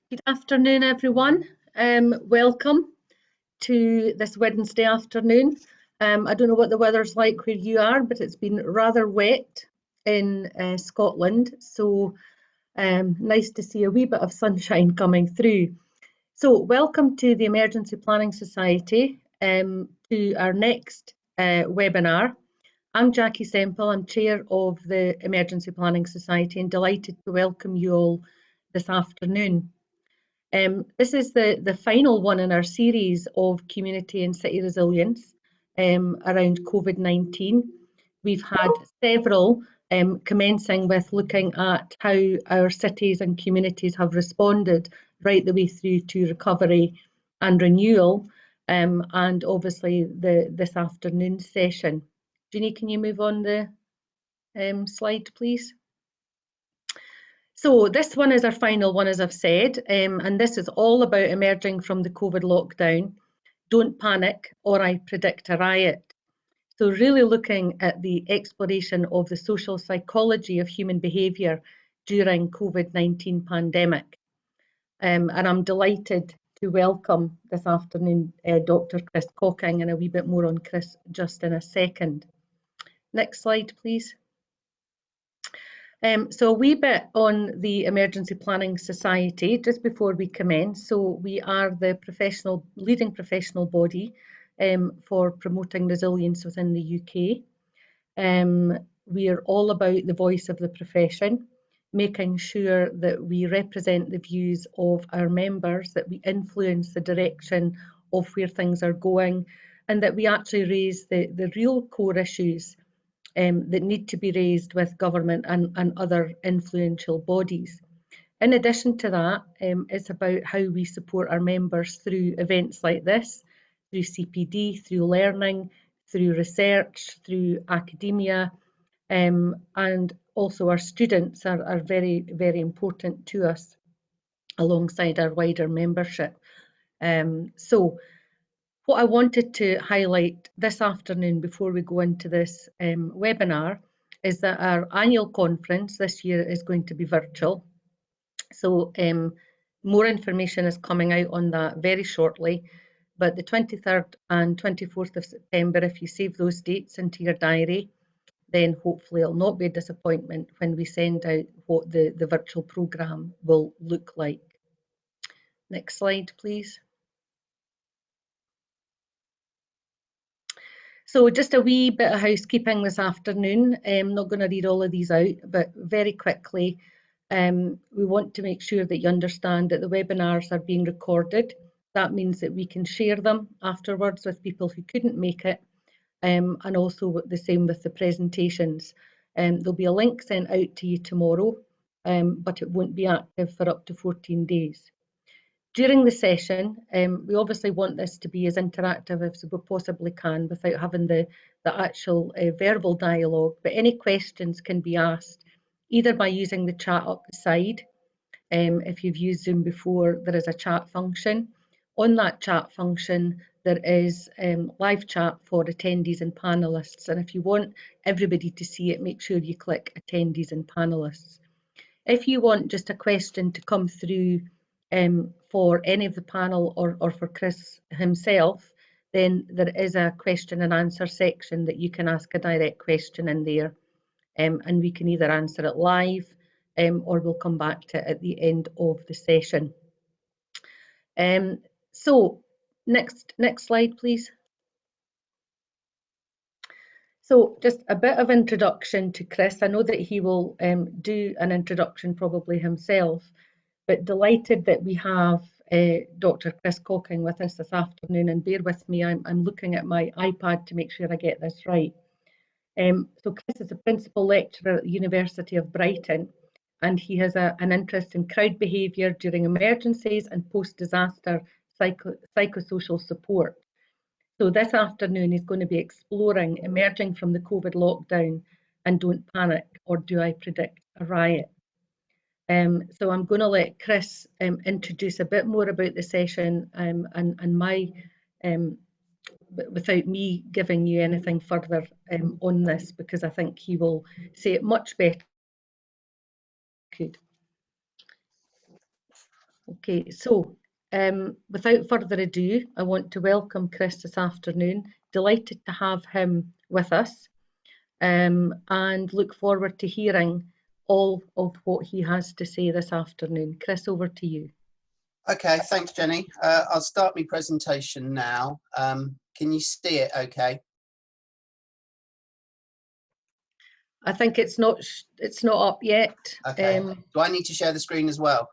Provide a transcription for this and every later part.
Good afternoon, everyone. Welcome to this Wednesday afternoon. I don't know what the weather's like where you are, but it's been rather wet in Scotland, so nice to see a wee bit of sunshine coming through. So welcome to the Emergency Planning Society, to our next webinar. I'm Jackie Semple, I'm Chair of the Emergency Planning Society and delighted to welcome you all this afternoon. This is the final one in our series of community and city resilience around COVID-19. We've had several, commencing with looking at how our cities and communities have responded right the way through to recovery and renewal, and obviously this afternoon's session. Jeannie, can you move on the slide, please? So this one is our final one, as I've said, and this is all about emerging from the COVID lockdown. Don't panic, or I predict a riot. So really looking at the exploration of the social psychology of human behaviour during COVID-19 pandemic. And I'm delighted to welcome this afternoon Dr. Chris Cocking, and a wee bit more on Chris just in a second. Next slide, please. So a wee bit on the Emergency Planning Society just before we commence. So we are the leading professional body for promoting resilience within the UK. We are all about the voice of the profession, making sure that we represent the views of our members, that we influence the direction of where things are going, and that we actually raise the real core issues that need to be raised with government and other influential bodies. In addition to that, it's about how we support our members through events like this, through CPD, through learning, through research, through academia, and also our students are very, very important to us alongside our wider membership. So what I wanted to highlight this afternoon before we go into this webinar is that our annual conference this year is going to be virtual. So more information is coming out on that very shortly, but the 23rd and 24th of September, if you save those dates into your diary, then hopefully it'll not be a disappointment when we send out what the virtual programme will look like. Next slide, please. So just a wee bit of housekeeping this afternoon. I'm not going to read all of these out, but very quickly, we want to make sure that you understand that the webinars are being recorded. That means that we can share them afterwards with people who couldn't make it, and also the same with the presentations. There'll be a link sent out to you tomorrow, but it won't be active for up to 14 days. During the session, we obviously want this to be as interactive as we possibly can without having the actual verbal dialogue, but any questions can be asked either by using the chat up the side. If you've used Zoom before, there is a chat function. On that chat function, there is live chat for attendees and panellists, and if you want everybody to see it, make sure you click attendees and panellists. If you want just a question to come through for any of the panel or for Chris himself, then there is a question and answer section that you can ask a direct question in there, and we can either answer it live or we'll come back to it at the end of the session. So next slide, please. So just a bit of introduction to Chris. I know that he will do an introduction probably himself, but delighted that we have Dr. Chris Cocking with us this afternoon, and bear with me, I'm looking at my iPad to make sure I get this right. So Chris is a principal lecturer at the University of Brighton, and he has an interest in crowd behaviour during emergencies and post-disaster psychosocial support. So this afternoon he's going to be exploring emerging from the COVID lockdown and don't panic, or do I predict a riot? So I'm going to let Chris introduce a bit more about the session and my, without me giving you anything further on this, because I think he will say it much better. Good. Okay, so without further ado, I want to welcome Chris this afternoon. Delighted to have him with us, and look forward to hearing all of what he has to say this afternoon. Chris, over to you. Okay, thanks, Jenny. I'll start my presentation now. Can you see it okay? I think it's not up yet. Okay. Do I need to share the screen as well?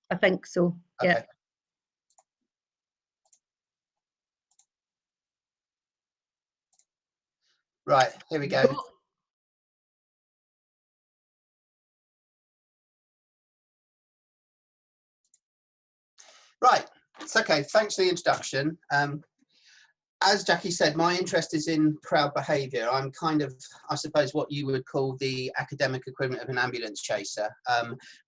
I think so. Okay. Yeah. Right, here we go. Right, it's okay. Thanks for the introduction. As Jackie said, my interest is in crowd behaviour. I'm kind of, I suppose, what you would call the academic equivalent of an ambulance chaser.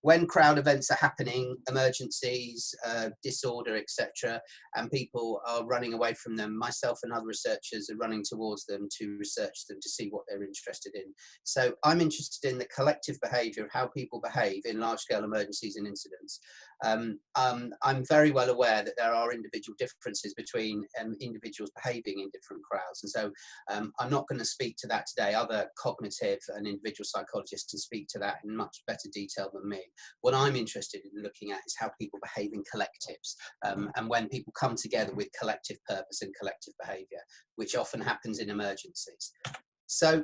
When crowd events are happening, emergencies, disorder, etc., and people are running away from them, myself and other researchers are running towards them to research them to see what they're interested in. So I'm interested in the collective behaviour of how people behave in large-scale emergencies and incidents. I'm very well aware that there are individual differences between individuals behaving in different crowds, and so I'm not going to speak to that today. Other cognitive and individual psychologists can speak to that in much better detail than me. What I'm interested in looking at is how people behave in collectives, and when people come together with collective purpose and collective behaviour, which often happens in emergencies. So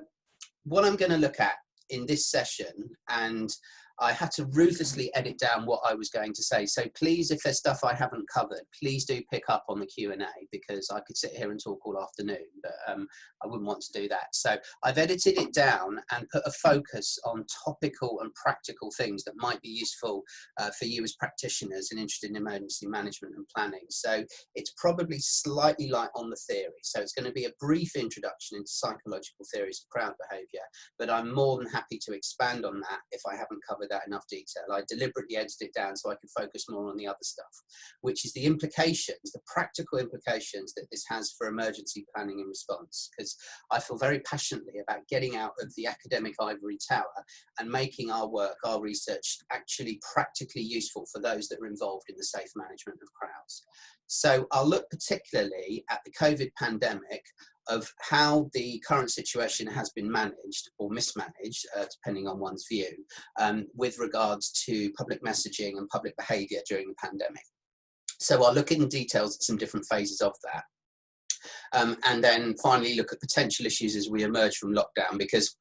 what I'm going to look at in this session, and I had to ruthlessly edit down what I was going to say. So please, if there's stuff I haven't covered, please do pick up on the Q&A, because I could sit here and talk all afternoon, but I wouldn't want to do that. So I've edited it down and put a focus on topical and practical things that might be useful for you as practitioners and interested in emergency management and planning. So it's probably slightly light on the theory. So it's going to be a brief introduction into psychological theories of crowd behaviour, but I'm more than happy to expand on that if I haven't covered that enough detail. I deliberately edited it down so I can focus more on the other stuff, which is the implications, the practical implications that this has for emergency planning and response, because I feel very passionately about getting out of the academic ivory tower and making our work, our research, actually practically useful for those that are involved in the safe management of crowds. So I'll look particularly at the COVID pandemic, of how the current situation has been managed or mismanaged, depending on one's view, with regards to public messaging and public behaviour during the pandemic. So I'll look in details at some different phases of that. And then finally look at potential issues as we emerge from lockdown, because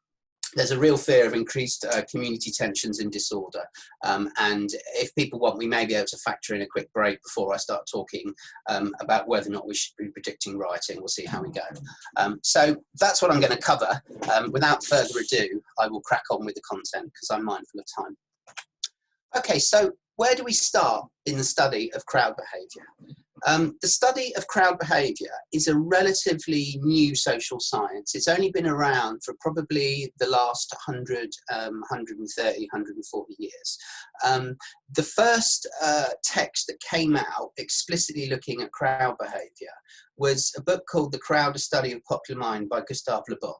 there's a real fear of increased community tensions and disorder. And if people want, we may be able to factor in a quick break before I start talking about whether or not we should be predicting rioting. We'll see how we go. So that's what I'm going to cover. Without further ado, I will crack on with the content because I'm mindful of time. Okay, so where do we start in the study of crowd behaviour? The study of crowd behaviour is a relatively new social science. It's only been around for probably the last 100, 130, 140 years. The first text that came out explicitly looking at crowd behaviour was a book called The Crowd, A Study of Popular Mind by Gustave Le Bon,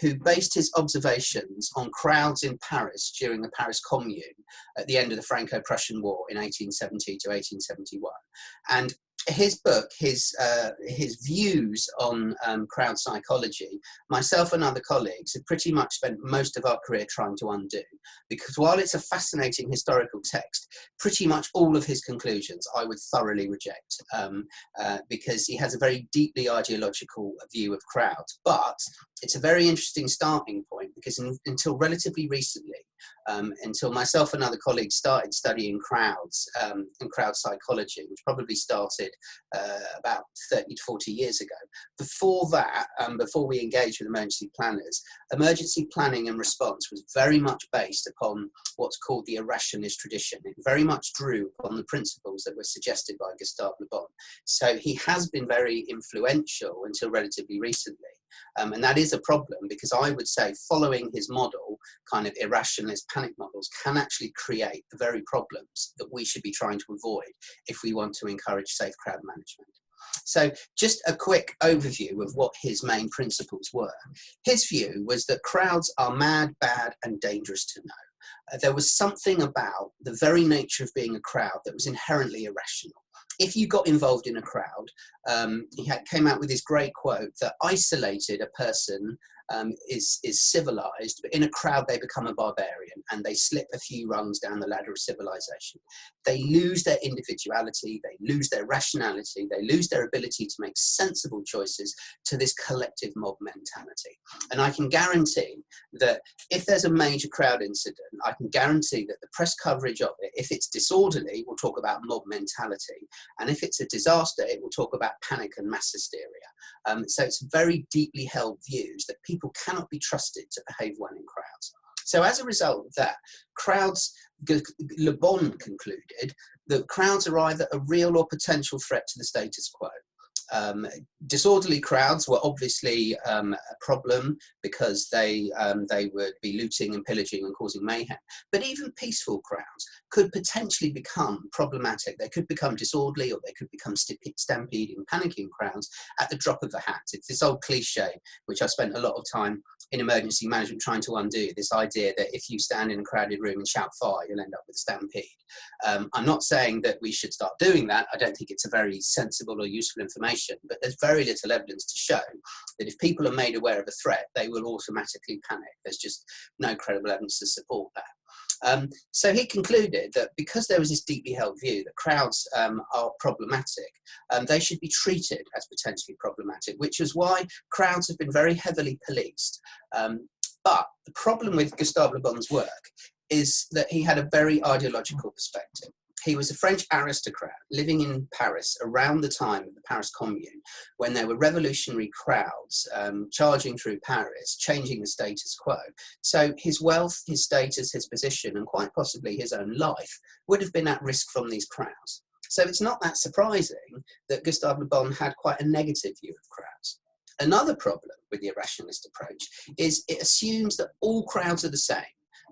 who based his observations on crowds in Paris during the Paris Commune at the end of the Franco-Prussian War in 1870 to 1871. And his book, his views on crowd psychology, myself and other colleagues have pretty much spent most of our career trying to undo, because while it's a fascinating historical text, pretty much all of his conclusions I would thoroughly reject, because he has a very deeply ideological view of crowds. But it's a very interesting starting point, because until relatively recently, until myself and other colleagues started studying crowds and crowd psychology, which probably started about 30 to 40 years ago. Before that, before we engaged with emergency planners, emergency planning and response was very much based upon what's called the irrationalist tradition. It very much drew upon the principles that were suggested by Gustave Le Bon. So he has been very influential until relatively recently. And that is a problem, because I would say following his model, kind of irrationalist panic models, can actually create the very problems that we should be trying to avoid if we want to encourage safe crowd management. So just a quick overview of what his main principles were. His view was that crowds are mad, bad, and dangerous to know. there was something about the very nature of being a crowd that was inherently irrational. If you got involved in a crowd, he came out with this great quote that isolated a person is civilized, but in a crowd they become a barbarian and they slip a few rungs down the ladder of civilization. They lose their individuality, they lose their rationality, they lose their ability to make sensible choices to this collective mob mentality. And I can guarantee that if there's a major crowd incident, I can guarantee that the press coverage of it, if it's disorderly, will talk about mob mentality. And if it's a disaster, it will talk about panic and mass hysteria. So it's very deeply held views that people cannot be trusted to behave well in crowds. So as a result of that, Le Bon concluded that crowds are either a real or potential threat to the status quo. Disorderly crowds were obviously a problem because they would be looting and pillaging and causing mayhem. But even peaceful crowds could potentially become problematic. They could become disorderly, or they could become stampeding, panicking crowds at the drop of a hat. It's this old cliche, which I spent a lot of time in emergency management trying to undo, this idea that if you stand in a crowded room and shout fire, you'll end up with a stampede. I'm not saying that we should start doing that. I don't think it's a very sensible or useful information, but there's very little evidence to show that if people are made aware of a threat, they will automatically panic. There's just no credible evidence to support that. So he concluded that because there was this deeply held view that crowds are problematic, they should be treated as potentially problematic, which is why crowds have been very heavily policed. But the problem with Gustave Le Bon's work is that he had a very ideological perspective. He was a French aristocrat living in Paris around the time of the Paris Commune, when there were revolutionary crowds charging through Paris, changing the status quo. So his wealth, his status, his position, and quite possibly his own life would have been at risk from these crowds. So it's not that surprising that Gustave Le Bon had quite a negative view of crowds. Another problem with the irrationalist approach is it assumes that all crowds are the same.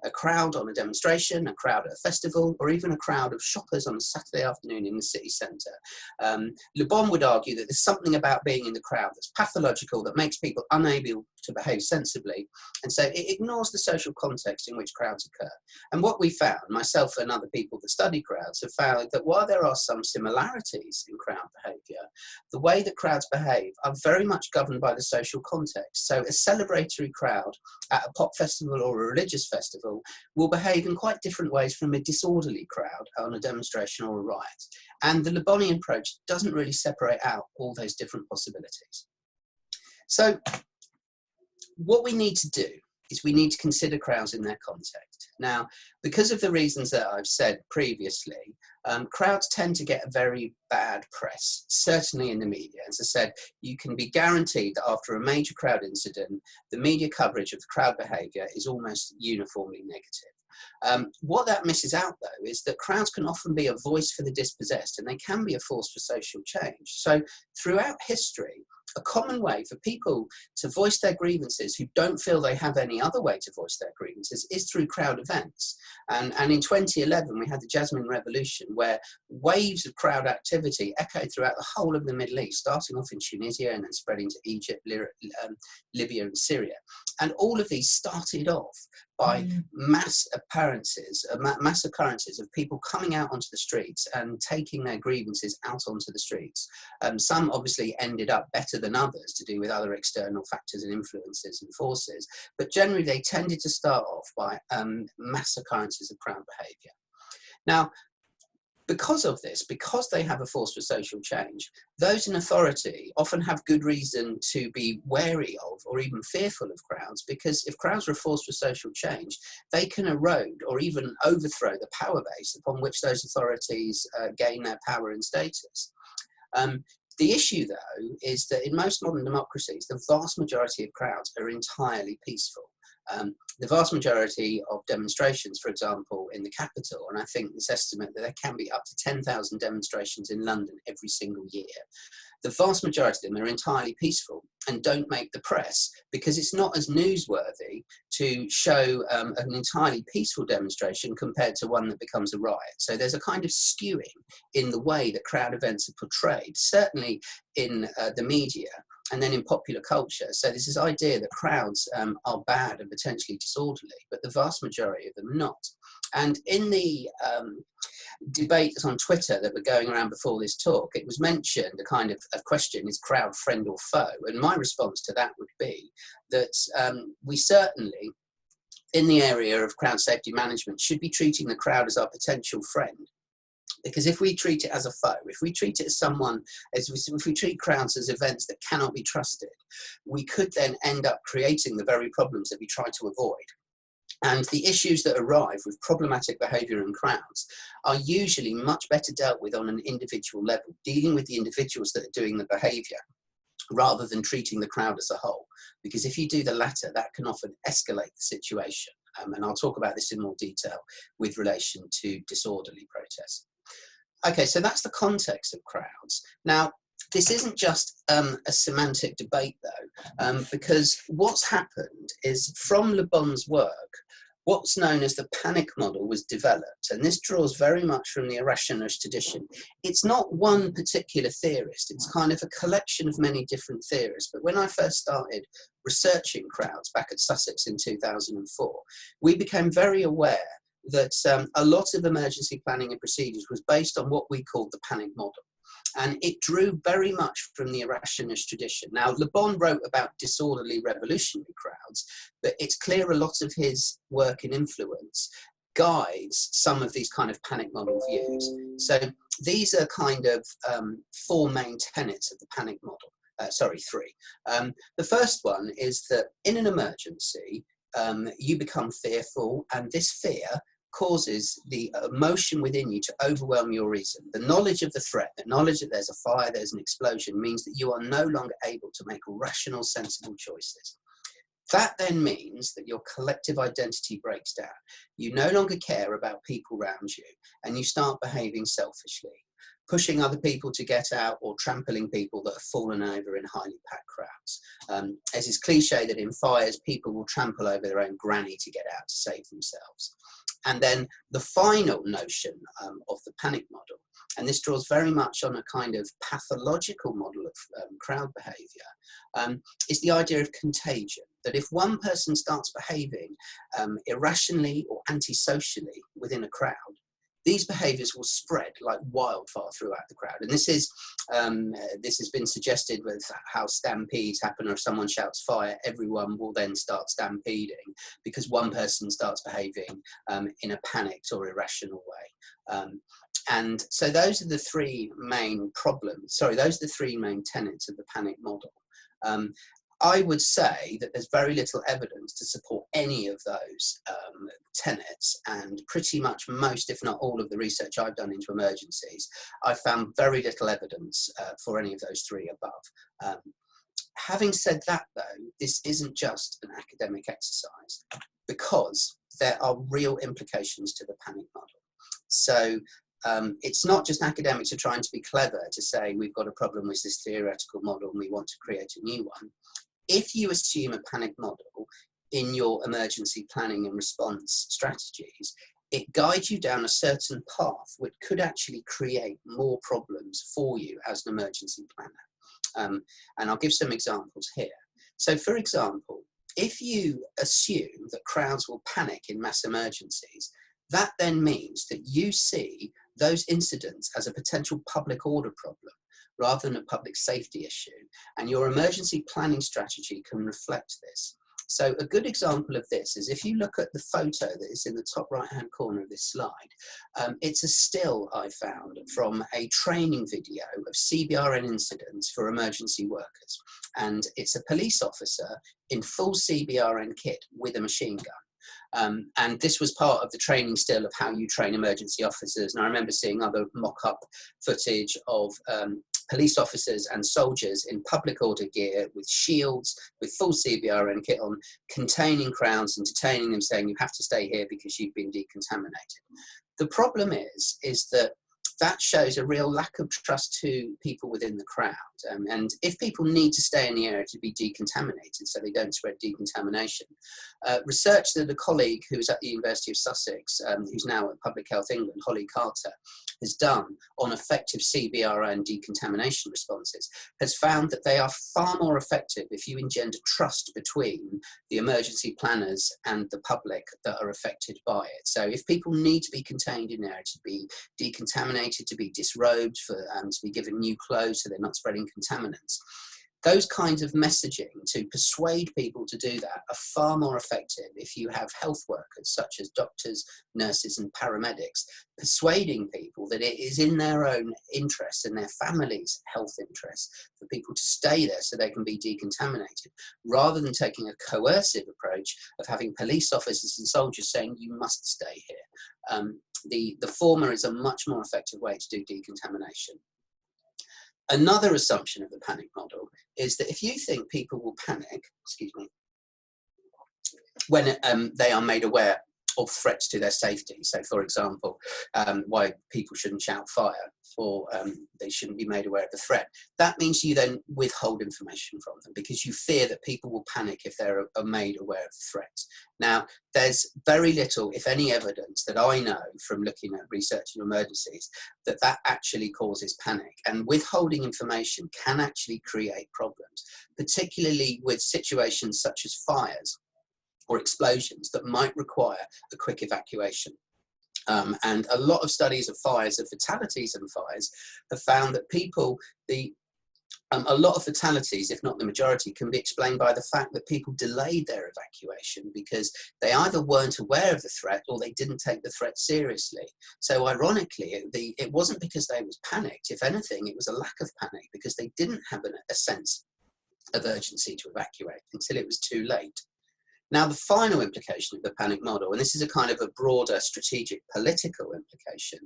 A crowd on a demonstration, a crowd at a festival, or even a crowd of shoppers on a Saturday afternoon in the city centre. Le Bon would argue that there's something about being in the crowd that's pathological, that makes people unable to behave sensibly, and so it ignores the social context in which crowds occur. And what we found, myself and other people that study crowds, have found that while there are some similarities in crowd behaviour, the way that crowds behave are very much governed by the social context. So a celebratory crowd at a pop festival or a religious festival will behave in quite different ways from a disorderly crowd on a demonstration or a riot. And the Le Bonian approach doesn't really separate out all those different possibilities. So what we need to do is we need to consider crowds in their context. Now, because of the reasons that I've said previously, crowds tend to get a very bad press, certainly in the media. As I said, you can be guaranteed that after a major crowd incident, the media coverage of the crowd behaviour is almost uniformly negative. What that misses out, though, is that crowds can often be a voice for the dispossessed, and they can be a force for social change. So throughout history, a common way for people to voice their grievances who don't feel they have any other way to voice their grievances is through crowd events. And in 2011, we had the Jasmine Revolution, where waves of crowd activity echoed throughout the whole of the Middle East, starting off in Tunisia and then spreading to Egypt, Libya and Syria. And all of these started off by mass occurrences of people coming out onto the streets and taking their grievances out onto the streets. Some obviously ended up better than others to do with other external factors and influences and forces, but generally they tended to start off by mass occurrences of crowd behaviour. Now, because of this, because they have a force for social change, those in authority often have good reason to be wary of or even fearful of crowds, because if crowds are a force for social change, they can erode or even overthrow the power base upon which those authorities gain their power and status. The issue, though, is that in most modern democracies, the vast majority of crowds are entirely peaceful. The vast majority of demonstrations, for example, in the capital, and I think this estimate that there can be up to 10,000 demonstrations in London every single year, the vast majority of them are entirely peaceful and don't make the press, because it's not as newsworthy to show an entirely peaceful demonstration compared to one that becomes a riot. So there's a kind of skewing in the way that crowd events are portrayed, certainly in the media. and then in popular culture. So there's this idea that crowds are bad and potentially disorderly, but the vast majority of them are not. And in the debates on Twitter that were going around before this talk, it was mentioned a kind of a question, is crowd friend or foe? And my response to that would be that we certainly, in the area of crowd safety management, should be treating the crowd as our potential friend. Because if we treat it as a foe, if we treat it as someone, if we treat crowds as events that cannot be trusted, we could then end up creating the very problems that we try to avoid. And the issues that arrive with problematic behaviour in crowds are usually much better dealt with on an individual level, dealing with the individuals that are doing the behaviour, rather than treating the crowd as a whole. Because if you do the latter, that can often escalate the situation. And I'll talk about this in more detail with relation to disorderly protests. Okay, so that's the context of crowds. Now, this isn't just a semantic debate, though, because what's happened is from Le Bon's work, what's known as the panic model was developed, and this draws very much from the irrationalist tradition. It's not one particular theorist, it's kind of a collection of many different theorists. But when I first started researching crowds back at Sussex in 2004, we became very aware that a lot of emergency planning and procedures was based on what we called the panic model. And it drew very much from the irrationalist tradition. Now, Le Bon wrote about disorderly revolutionary crowds, but it's clear a lot of his work and influence guides some of these kind of panic model views. So these are kind of four main tenets of the panic model. Sorry, three. The first one is that in an emergency, you become fearful, and this fear causes the emotion within you to overwhelm your reason. The knowledge of the threat, the knowledge that there's a fire, there's an explosion, means that you are no longer able to make rational, sensible choices. That then means that your collective identity breaks down. You no longer care about people around you, and you start behaving selfishly, pushing other people to get out or trampling people that have fallen over in highly packed crowds. As is cliche that in fires, people will trample over their own granny to get out to save themselves. And then the final notion of the panic model, and this draws very much on a kind of pathological model of crowd behaviour, is the idea of contagion. That if one person starts behaving irrationally or antisocially within a crowd, these behaviours will spread like wildfire throughout the crowd. And this has been suggested with how stampedes happen, or if someone shouts fire, everyone will then start stampeding because one person starts behaving in a panicked or irrational way. And so those are the three main those are the three main tenets of the panic model. I would say that there's very little evidence to support any of those tenets, and pretty much most, if not all, of the research I've done into emergencies, I've found very little evidence for any of those three above. Having said that, though, this isn't just an academic exercise, because there are real implications to the panic model. So it's not just academics are trying to be clever to say we've got a problem with this theoretical model and we want to create a new one. If you assume a panic model in your emergency planning and response strategies, it guides you down a certain path which could actually create more problems for you as an emergency planner. And I'll give some examples here. So for example, if you assume that crowds will panic in mass emergencies, that then means that you see those incidents as a potential public order problem rather than a public safety issue. And your emergency planning strategy can reflect this. So a good example of this is if you look at the photo that is in the top right-hand corner of this slide, it's a still I found from a training video of CBRN incidents for emergency workers. And it's a police officer in full CBRN kit with a machine gun. And this was part of the training still of how you train emergency officers. And I remember seeing other mock-up footage of police officers and soldiers in public order gear with shields, with full CBRN kit on, containing crowds and detaining them, saying you have to stay here because you've been decontaminated. The problem is that shows a real lack of trust to people within the crowd. And if people need to stay in the area to be decontaminated so they don't spread decontamination, research that a colleague who was at the University of Sussex, who's now at Public Health England, Holly Carter, has done on effective CBRN and decontamination responses has found that they are far more effective if you engender trust between the emergency planners and the public that are affected by it. So if people need to be contained in there, to be decontaminated, to be disrobed, to be given new clothes so they're not spreading contaminants, those kinds of messaging to persuade people to do that are far more effective if you have health workers such as doctors, nurses and paramedics persuading people that it is in their own interest and their family's health interest for people to stay there so they can be decontaminated, rather than taking a coercive approach of having police officers and soldiers saying you must stay here. The former is a much more effective way to do decontamination. Another assumption of the panic model is that if you think people will panic, when they are made aware of threats to their safety. So, for example, why people shouldn't shout fire, or they shouldn't be made aware of the threat. That means you then withhold information from them because you fear that people will panic if they're made aware of the threat. Now, there's very little, if any, evidence that I know from looking at research in emergencies that that actually causes panic. And withholding information can actually create problems, particularly with situations such as fires or explosions that might require a quick evacuation. And a lot of studies of fires, of fatalities in fires, have found that people, a lot of fatalities, if not the majority, can be explained by the fact that people delayed their evacuation because they either weren't aware of the threat or they didn't take the threat seriously. So ironically, it wasn't because they was panicked. If anything, it was a lack of panic because they didn't have a sense of urgency to evacuate until it was too late. Now, the final implication of the panic model, and this is a kind of a broader strategic political implication,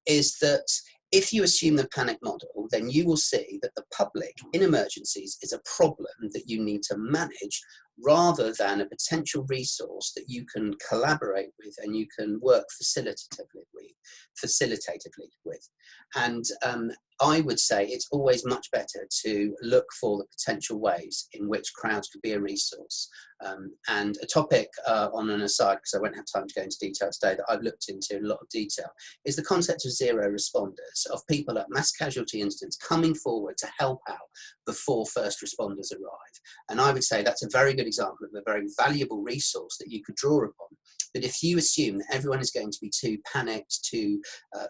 is that if you assume the panic model, then you will see that the public in emergencies is a problem that you need to manage rather than a potential resource that you can collaborate with and you can work facilitatively with. And I would say it's always much better to look for the potential ways in which crowds could be a resource. And a topic on an aside, because I won't have time to go into detail today, that I've looked into in a lot of detail, is the concept of zero responders, of people at mass casualty incidents coming forward to help out before first responders arrive. And I would say that's a very good example of a very valuable resource that you could draw upon. But if you assume that everyone is going to be too panicked, too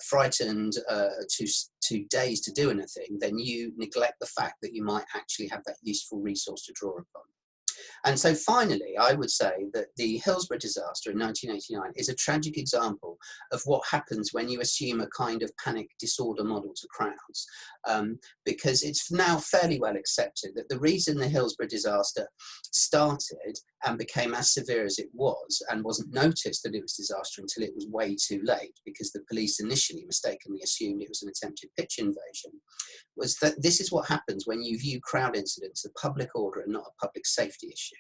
frightened, too dazed to do anything, then you neglect the fact that you might actually have that useful resource to draw upon. And so finally, I would say that the Hillsborough disaster in 1989 is a tragic example of what happens when you assume a kind of panic disorder model to crowds, because it's now fairly well accepted that the reason the Hillsborough disaster started and became as severe as it was and wasn't noticed that it was a disaster until it was way too late, because the police initially mistakenly assumed it was an attempted pitch invasion, was that this is what happens when you view crowd incidents as public order and not a public safety issue.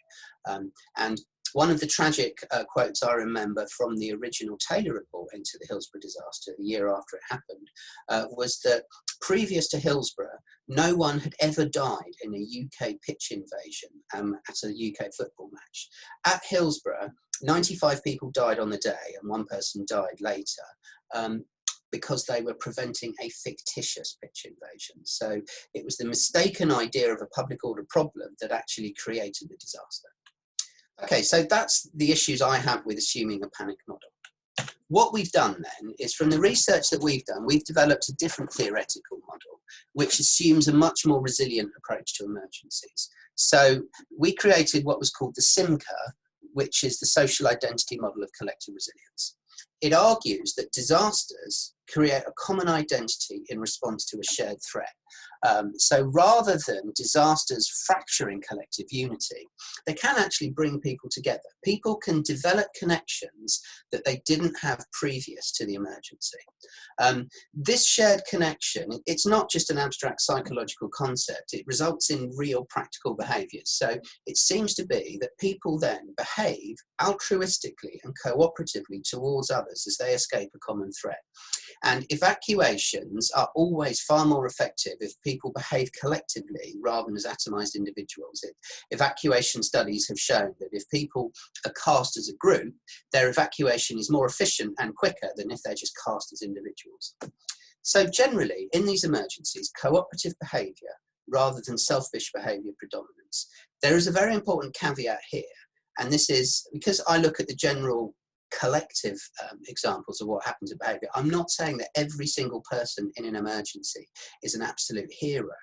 And one of the tragic quotes I remember from the original Taylor report into the Hillsborough disaster, the year after it happened, was that previous to Hillsborough, no one had ever died in a UK pitch invasion at a UK football match. At Hillsborough, 95 people died on the day and one person died later. Because they were preventing a fictitious pitch invasion. So it was the mistaken idea of a public order problem that actually created the disaster. Okay, so that's the issues I have with assuming a panic model. What we've done then is, from the research that we've done, we've developed a different theoretical model, which assumes a much more resilient approach to emergencies. So we created what was called the SIMCA, which is the social identity model of collective resilience. It argues that disasters create a common identity in response to a shared threat. So rather than disasters fracturing collective unity, they can actually bring people together. People can develop connections that they didn't have previous to the emergency. This shared connection, it's not just an abstract psychological concept, it results in real practical behaviours. So it seems to be that people then behave altruistically and cooperatively towards others as they escape a common threat. And evacuations are always far more effective if people behave collectively rather than as atomised individuals. Evacuation studies have shown that if people are cast as a group, their evacuation is more efficient and quicker than if they're just cast as individuals. So generally, in these emergencies, cooperative behaviour rather than selfish behaviour predominates. There is a very important caveat here, and this is because I look at the general collective examples of what happens in behaviour. I'm not saying that every single person in an emergency is an absolute hero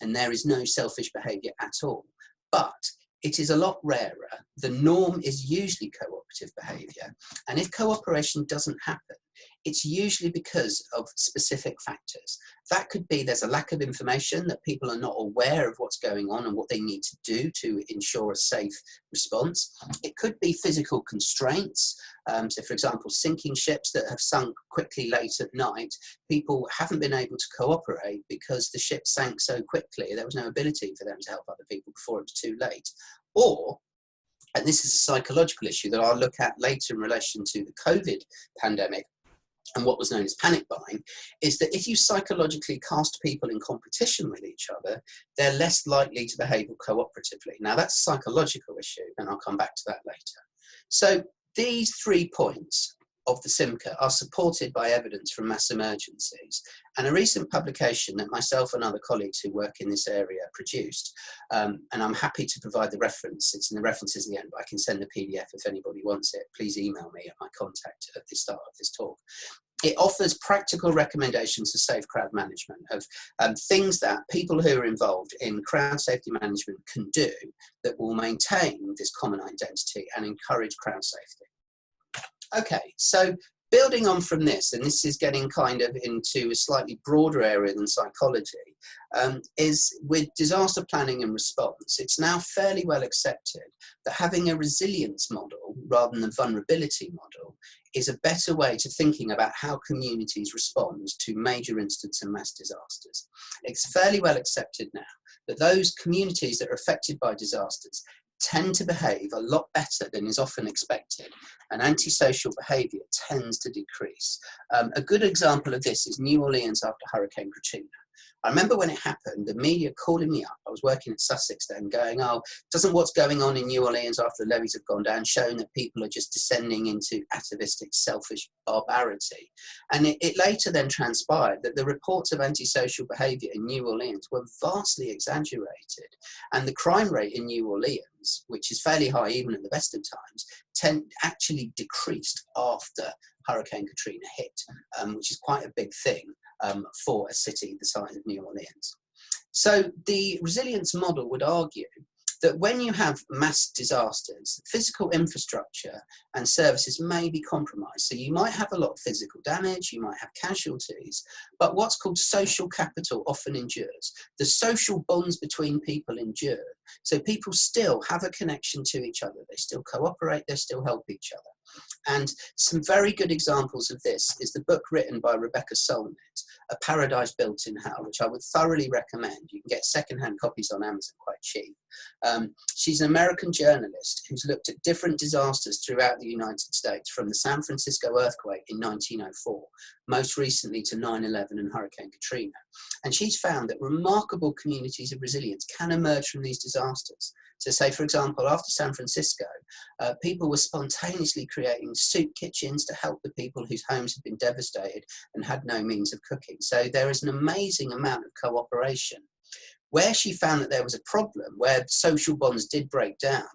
and there is no selfish behaviour at all, but it is a lot rarer. The norm is usually cooperative behaviour, and if cooperation doesn't happen, it's usually because of specific factors. That could be there's a lack of information, that people are not aware of what's going on and what they need to do to ensure a safe response. It could be physical constraints. So for example, sinking ships that have sunk quickly late at night, people haven't been able to cooperate because the ship sank so quickly, there was no ability for them to help other people before it was too late. Or, and this is a psychological issue that I'll look at later in relation to the COVID pandemic, and what was known as panic buying, is that if you psychologically cast people in competition with each other, they're less likely to behave cooperatively. Now that's a psychological issue, and I'll come back to that later. So these 3 points of the SIMCA are supported by evidence from mass emergencies, and a recent publication that myself and other colleagues who work in this area produced, and I'm happy to provide the reference, it's in the references at the end, but I can send the PDF if anybody wants it. Please email me at my contact at the start of this talk. It offers practical recommendations for safe crowd management of things that people who are involved in crowd safety management can do that will maintain this common identity and encourage crowd safety. Okay, so building on from this, and this is getting kind of into a slightly broader area than psychology, is with disaster planning and response, it's now fairly well accepted that having a resilience model rather than a vulnerability model is a better way to thinking about how communities respond to major incidents and mass disasters. It's fairly well accepted now that those communities that are affected by disasters tend to behave a lot better than is often expected, and antisocial behaviour tends to decrease. A good example of this is New Orleans after Hurricane Katrina. I remember when it happened, the media calling me up. I was working at Sussex then, going, oh, doesn't what's going on in New Orleans after the levees have gone down showing that people are just descending into atavistic, selfish barbarity? And it later then transpired that the reports of antisocial behaviour in New Orleans were vastly exaggerated. And the crime rate in New Orleans, which is fairly high even at the best of times, actually decreased after Hurricane Katrina hit, which is quite a big thing for a city the size of New Orleans. So the resilience model would argue that when you have mass disasters, physical infrastructure and services may be compromised. So you might have a lot of physical damage, you might have casualties, but what's called social capital often endures. The social bonds between people endure. So people still have a connection to each other. They still cooperate, they still help each other. And some very good examples of this is the book written by Rebecca Solnit, A Paradise Built in Hell, which I would thoroughly recommend. You can get secondhand copies on Amazon quite cheap. She's an American journalist who's looked at different disasters throughout the United States, from the San Francisco earthquake in 1904, most recently to 9/11 and Hurricane Katrina. And she's found that remarkable communities of resilience can emerge from these disasters. So say, for example, after San Francisco, people were spontaneously creating soup kitchens to help the people whose homes had been devastated and had no means of cooking. So there is an amazing amount of cooperation. Where she found that there was a problem, where social bonds did break down,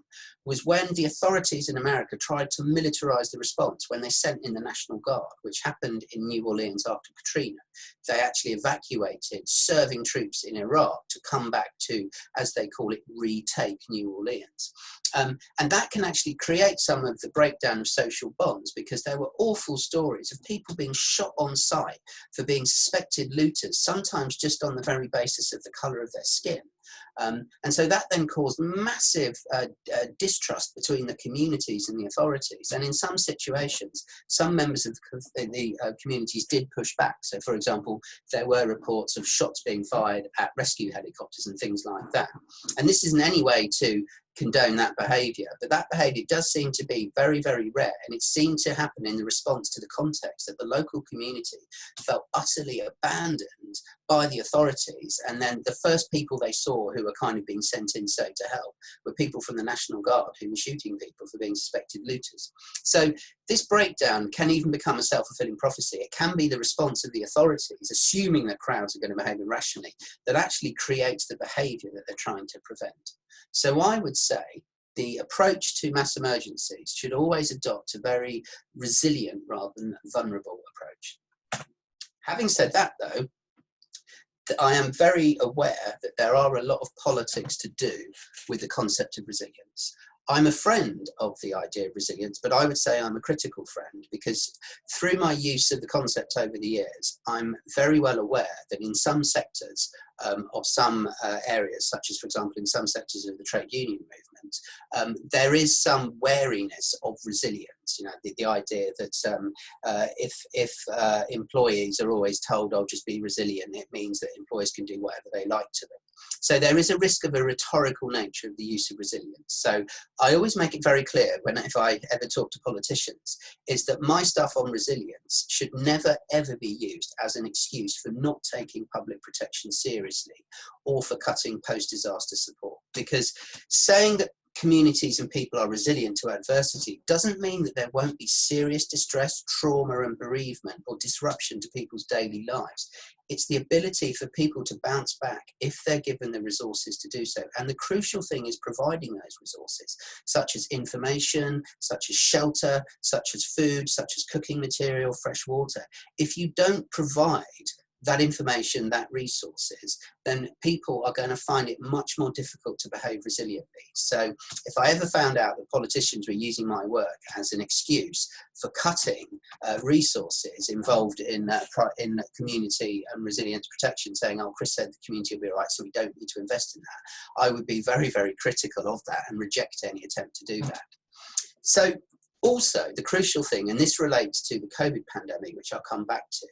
was when the authorities in America tried to militarize the response, when they sent in the National Guard, which happened in New Orleans after Katrina. They actually evacuated serving troops in Iraq to come back to, as they call it, retake New Orleans. And that can actually create some of the breakdown of social bonds, because there were awful stories of people being shot on sight for being suspected looters, sometimes just on the very basis of the colour of their skin. And so that then caused massive distrust between the communities and the authorities. And in some situations, some members of the communities did push back. So, for example, there were reports of shots being fired at rescue helicopters and things like that. And this isn't any way to condone that behaviour, but that behaviour does seem to be very, very rare, and it seemed to happen in the response to the context that the local community felt utterly abandoned by the authorities, and then the first people they saw who were kind of being sent in so to help were people from the National Guard who were shooting people for being suspected looters. So this breakdown can even become a self-fulfilling prophecy. It can be the response of the authorities, assuming that crowds are going to behave irrationally, that actually creates the behaviour that they're trying to prevent. So I would say the approach to mass emergencies should always adopt a very resilient rather than vulnerable approach. Having said that, though, I am very aware that there are a lot of politics to do with the concept of resilience. I'm a friend of the idea of resilience, but I would say I'm a critical friend, because through my use of the concept over the years, I'm very well aware that in some sectors of some areas, such as, for example, in some sectors of the trade union movement, there is some wariness of resilience. You know, the idea that if employees are always told, "Oh, just be resilient," it means that employers can do whatever they like to them. So there is a risk of a rhetorical nature of the use of resilience. So I always make it very clear if I ever talk to politicians, is that my stuff on resilience should never ever be used as an excuse for not taking public protection seriously or for cutting post-disaster support. Because saying that communities and people are resilient to adversity doesn't mean that there won't be serious distress, trauma and bereavement or disruption to people's daily lives. It's the ability for people to bounce back if they're given the resources to do so. And the crucial thing is providing those resources, such as information, such as shelter, such as food, such as cooking material, fresh water. If you don't provide that information, that resources, then people are going to find it much more difficult to behave resiliently. So if I ever found out that politicians were using my work as an excuse for cutting resources involved in community and resilience protection, saying, "Oh, Chris said the community will be all right, so we don't need to invest in that," I would be very, very critical of that and reject any attempt to do that. So also the crucial thing, and this relates to the COVID pandemic, which I'll come back to,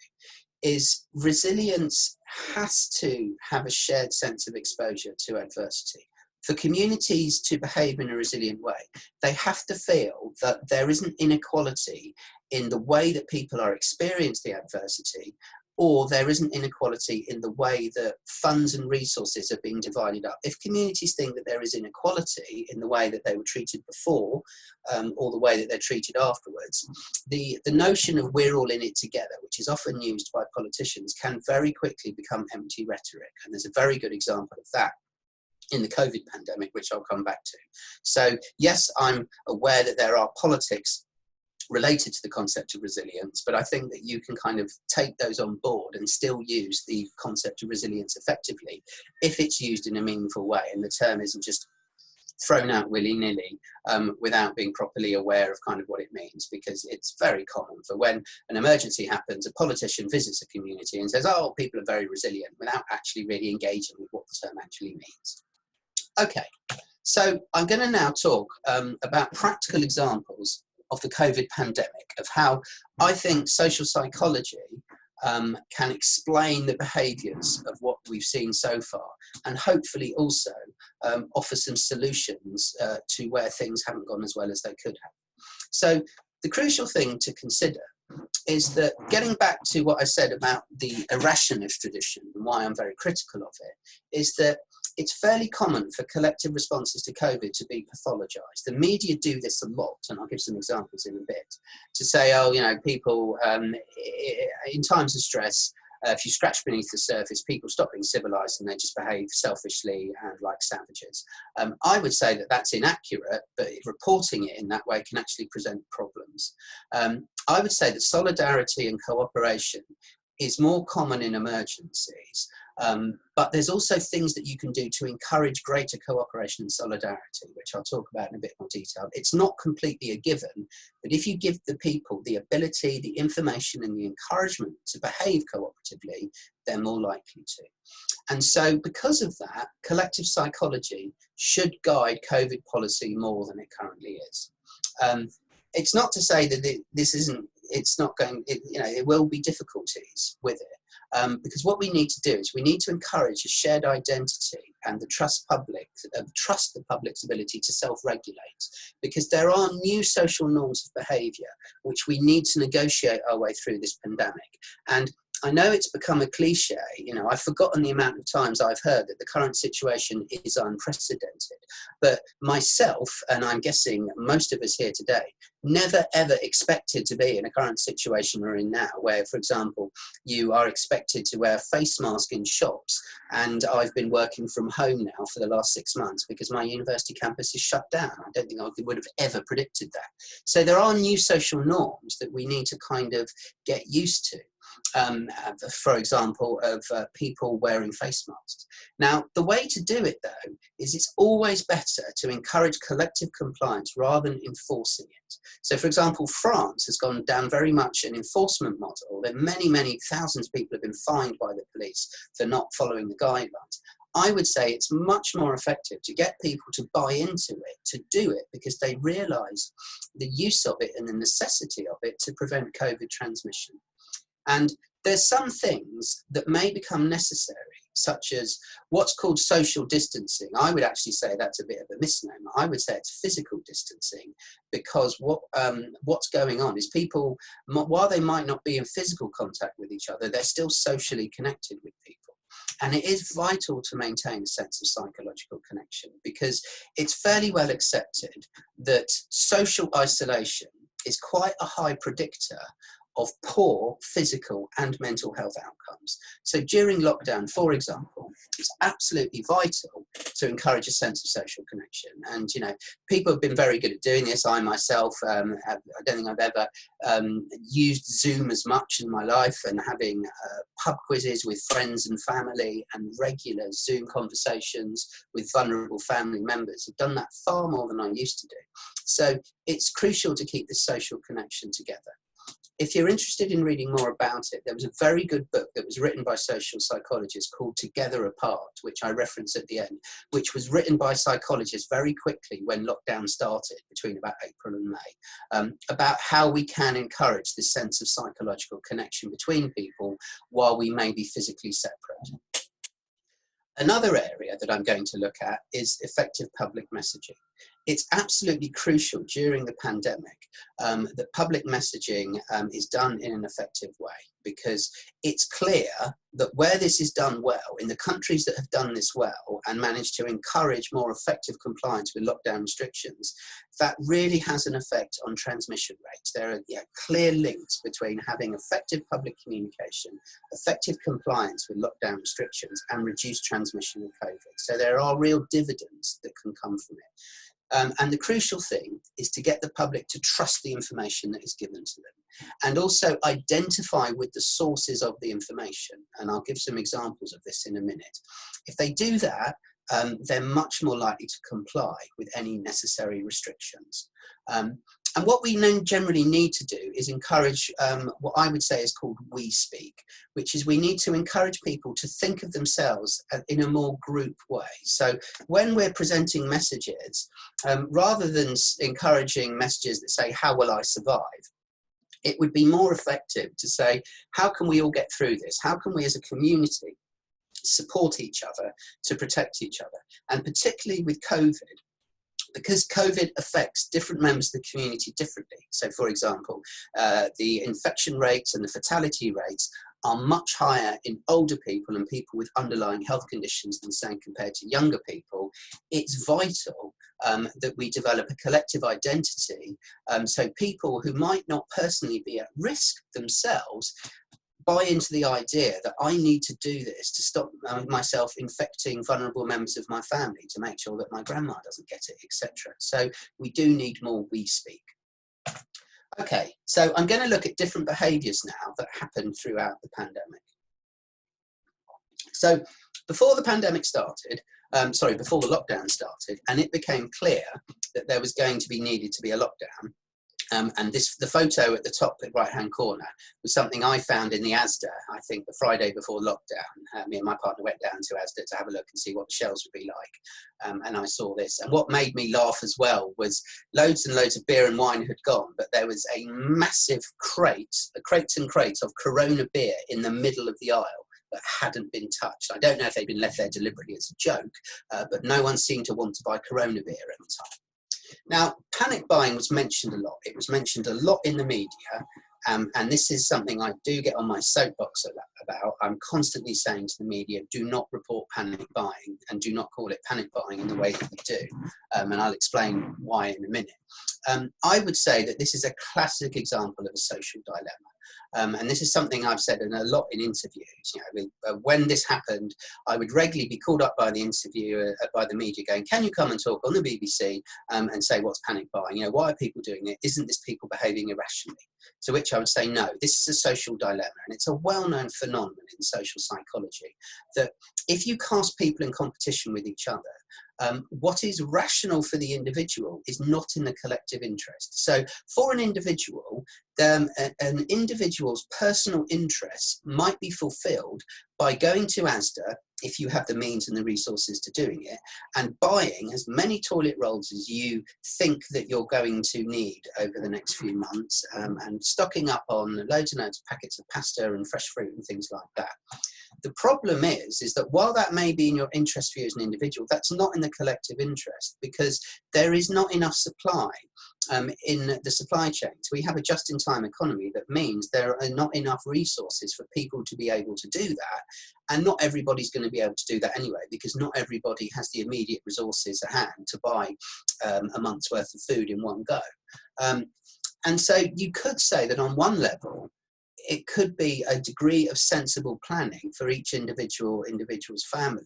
is resilience has to have a shared sense of exposure to adversity. For communities to behave in a resilient way, they have to feel that there is an inequality in the way that people are experiencing the adversity, or there is an inequality in the way that funds and resources are being divided up. If communities think that there is inequality in the way that they were treated before, or the way that they're treated afterwards, the notion of "we're all in it together," which is often used by politicians, can very quickly become empty rhetoric. And there's a very good example of that in the COVID pandemic, which I'll come back to. So yes, I'm aware that there are politics related to the concept of resilience, but I think that you can kind of take those on board and still use the concept of resilience effectively if it's used in a meaningful way and the term isn't just thrown out willy-nilly without being properly aware of kind of what it means. Because it's very common for when an emergency happens, a politician visits a community and says, "Oh, people are very resilient," without actually really engaging with what the term actually means. Okay, so I'm going to now talk about practical examples of the COVID pandemic, of how I think social psychology can explain the behaviours of what we've seen so far, and hopefully also offer some solutions to where things haven't gone as well as they could have. So the crucial thing to consider is that, getting back to what I said about the irrationalist tradition and why I'm very critical of it, is that it's fairly common for collective responses to COVID to be pathologized. The media do this a lot, and I'll give some examples in a bit, to say, "Oh, you know, people in times of stress, if you scratch beneath the surface, people stop being civilized and they just behave selfishly and like savages." I would say that that's inaccurate, but reporting it in that way can actually present problems. I would say that solidarity and cooperation is more common in emergencies, but there's also things that you can do to encourage greater cooperation and solidarity, which I'll talk about in a bit more detail. It's not completely a given, but if you give the people the ability, the information and the encouragement to behave cooperatively, they're more likely to. And so because of that, collective psychology should guide COVID policy more than it currently is. It's not to say that there will be difficulties with it, because what we need to do is we need to encourage a shared identity and trust the public's ability to self-regulate, because there are new social norms of behaviour which we need to negotiate our way through this pandemic. And I know it's become a cliche, you know, I've forgotten the amount of times I've heard that the current situation is unprecedented, but myself, and I'm guessing most of us here today, never ever expected to be in a current situation we're in now, where, for example, you are expected to wear a face mask in shops, and I've been working from home now for the last 6 months because my university campus is shut down. I don't think I would have ever predicted that. So there are new social norms that we need to kind of get used to. For example, of people wearing face masks. Now, the way to do it, though, is it's always better to encourage collective compliance rather than enforcing it. So, for example, France has gone down very much an enforcement model. There are many thousands of people have been fined by the police for not following the guidelines. I would say it's much more effective to get people to buy into it, to do it, because they realise the use of it and the necessity of it to prevent COVID transmission. And there's some things that may become necessary, such as what's called social distancing. I would actually say that's a bit of a misnomer. I would say it's physical distancing, because what's going on is people, while they might not be in physical contact with each other, they're still socially connected with people. And it is vital to maintain a sense of psychological connection, because it's fairly well accepted that social isolation is quite a high predictor of poor physical and mental health outcomes. So during lockdown, for example, it's absolutely vital to encourage a sense of social connection. And, you know, people have been very good at doing this. I myself, I don't think I've ever used Zoom as much in my life, and having pub quizzes with friends and family and regular Zoom conversations with vulnerable family members. I've done that far more than I used to do. So it's crucial to keep this social connection together. If you're interested in reading more about it, there was a very good book that was written by social psychologists called Together Apart, which I reference at the end, which was written by psychologists very quickly when lockdown started, between about April and May, about how we can encourage this sense of psychological connection between people while we may be physically separate. Another area that I'm going to look at is effective public messaging. It's absolutely crucial during the pandemic that public messaging is done in an effective way, because it's clear that where this is done well, in the countries that have done this well and managed to encourage more effective compliance with lockdown restrictions, that really has an effect on transmission rates. There are clear links between having effective public communication, effective compliance with lockdown restrictions, and reduced transmission of COVID. So there are real dividends that can come from it. And the crucial thing is to get the public to trust the information that is given to them, and also identify with the sources of the information. And I'll give some examples of this in a minute. If they do that, they're much more likely to comply with any necessary restrictions. And what we generally need to do is encourage what I would say is called we speak, which is we need to encourage people to think of themselves in a more group way. So when we're presenting messages, rather than encouraging messages that say, how will I survive? It would be more effective to say, how can we all get through this? How can we as a community support each other to protect each other? And particularly with COVID, because COVID affects different members of the community differently. So, for example, the infection rates and the fatality rates are much higher in older people and people with underlying health conditions than, say, compared to younger people. It's vital that we develop a collective identity, so people who might not personally be at risk themselves buy into the idea that I need to do this to stop myself infecting vulnerable members of my family, to make sure that my grandma doesn't get it, etc. So we do need more we speak. Okay, so I'm going to look at different behaviours now that happened throughout the pandemic. So before the pandemic started, before the lockdown started, and it became clear that there was going to be needed to be a lockdown, and the photo at the top right-hand corner was something I found in the Asda, I think the Friday before lockdown. Me and my partner went down to Asda to have a look and see what the shelves would be like. And I saw this. And what made me laugh as well was loads and loads of beer and wine had gone, but there was a massive crates and crates of Corona beer in the middle of the aisle that hadn't been touched. I don't know if they'd been left there deliberately as a joke, but no one seemed to want to buy Corona beer at the time. Now, panic buying was mentioned a lot. It was mentioned a lot in the media, And this is something I do get on my soapbox about. I'm constantly saying to the media, do not report panic buying, and do not call it panic buying in the way that you do. And I'll explain why in a minute. I would say that this is a classic example of a social dilemma. And this is something I've said a lot in interviews. When this happened, I would regularly be called up by the interviewer, by the media, going, "Can you come and talk on the BBC and say what's panic buying? Why are people doing it? Isn't this people behaving irrationally?" To which I would say, no, this is a social dilemma, and it's a well-known phenomenon in social psychology that if you cast people in competition with each other, what is rational for the individual is not in the collective interest. So for an individual, an individual's personal interests might be fulfilled by going to Asda, if you have the means and the resources to doing it, and buying as many toilet rolls as you think that you're going to need over the next few months, and stocking up on loads and loads of packets of pasta and fresh fruit and things like that. The problem is that while that may be in your interest for you as an individual, that's not in the collective interest, because there is not enough supply in the supply chain. So we have a just-in-time economy that means there are not enough resources for people to be able to do that. And not everybody's going to be able to do that anyway, because not everybody has the immediate resources at hand to buy a month's worth of food in one go. And so you could say that on one level, it could be a degree of sensible planning for each individual's family.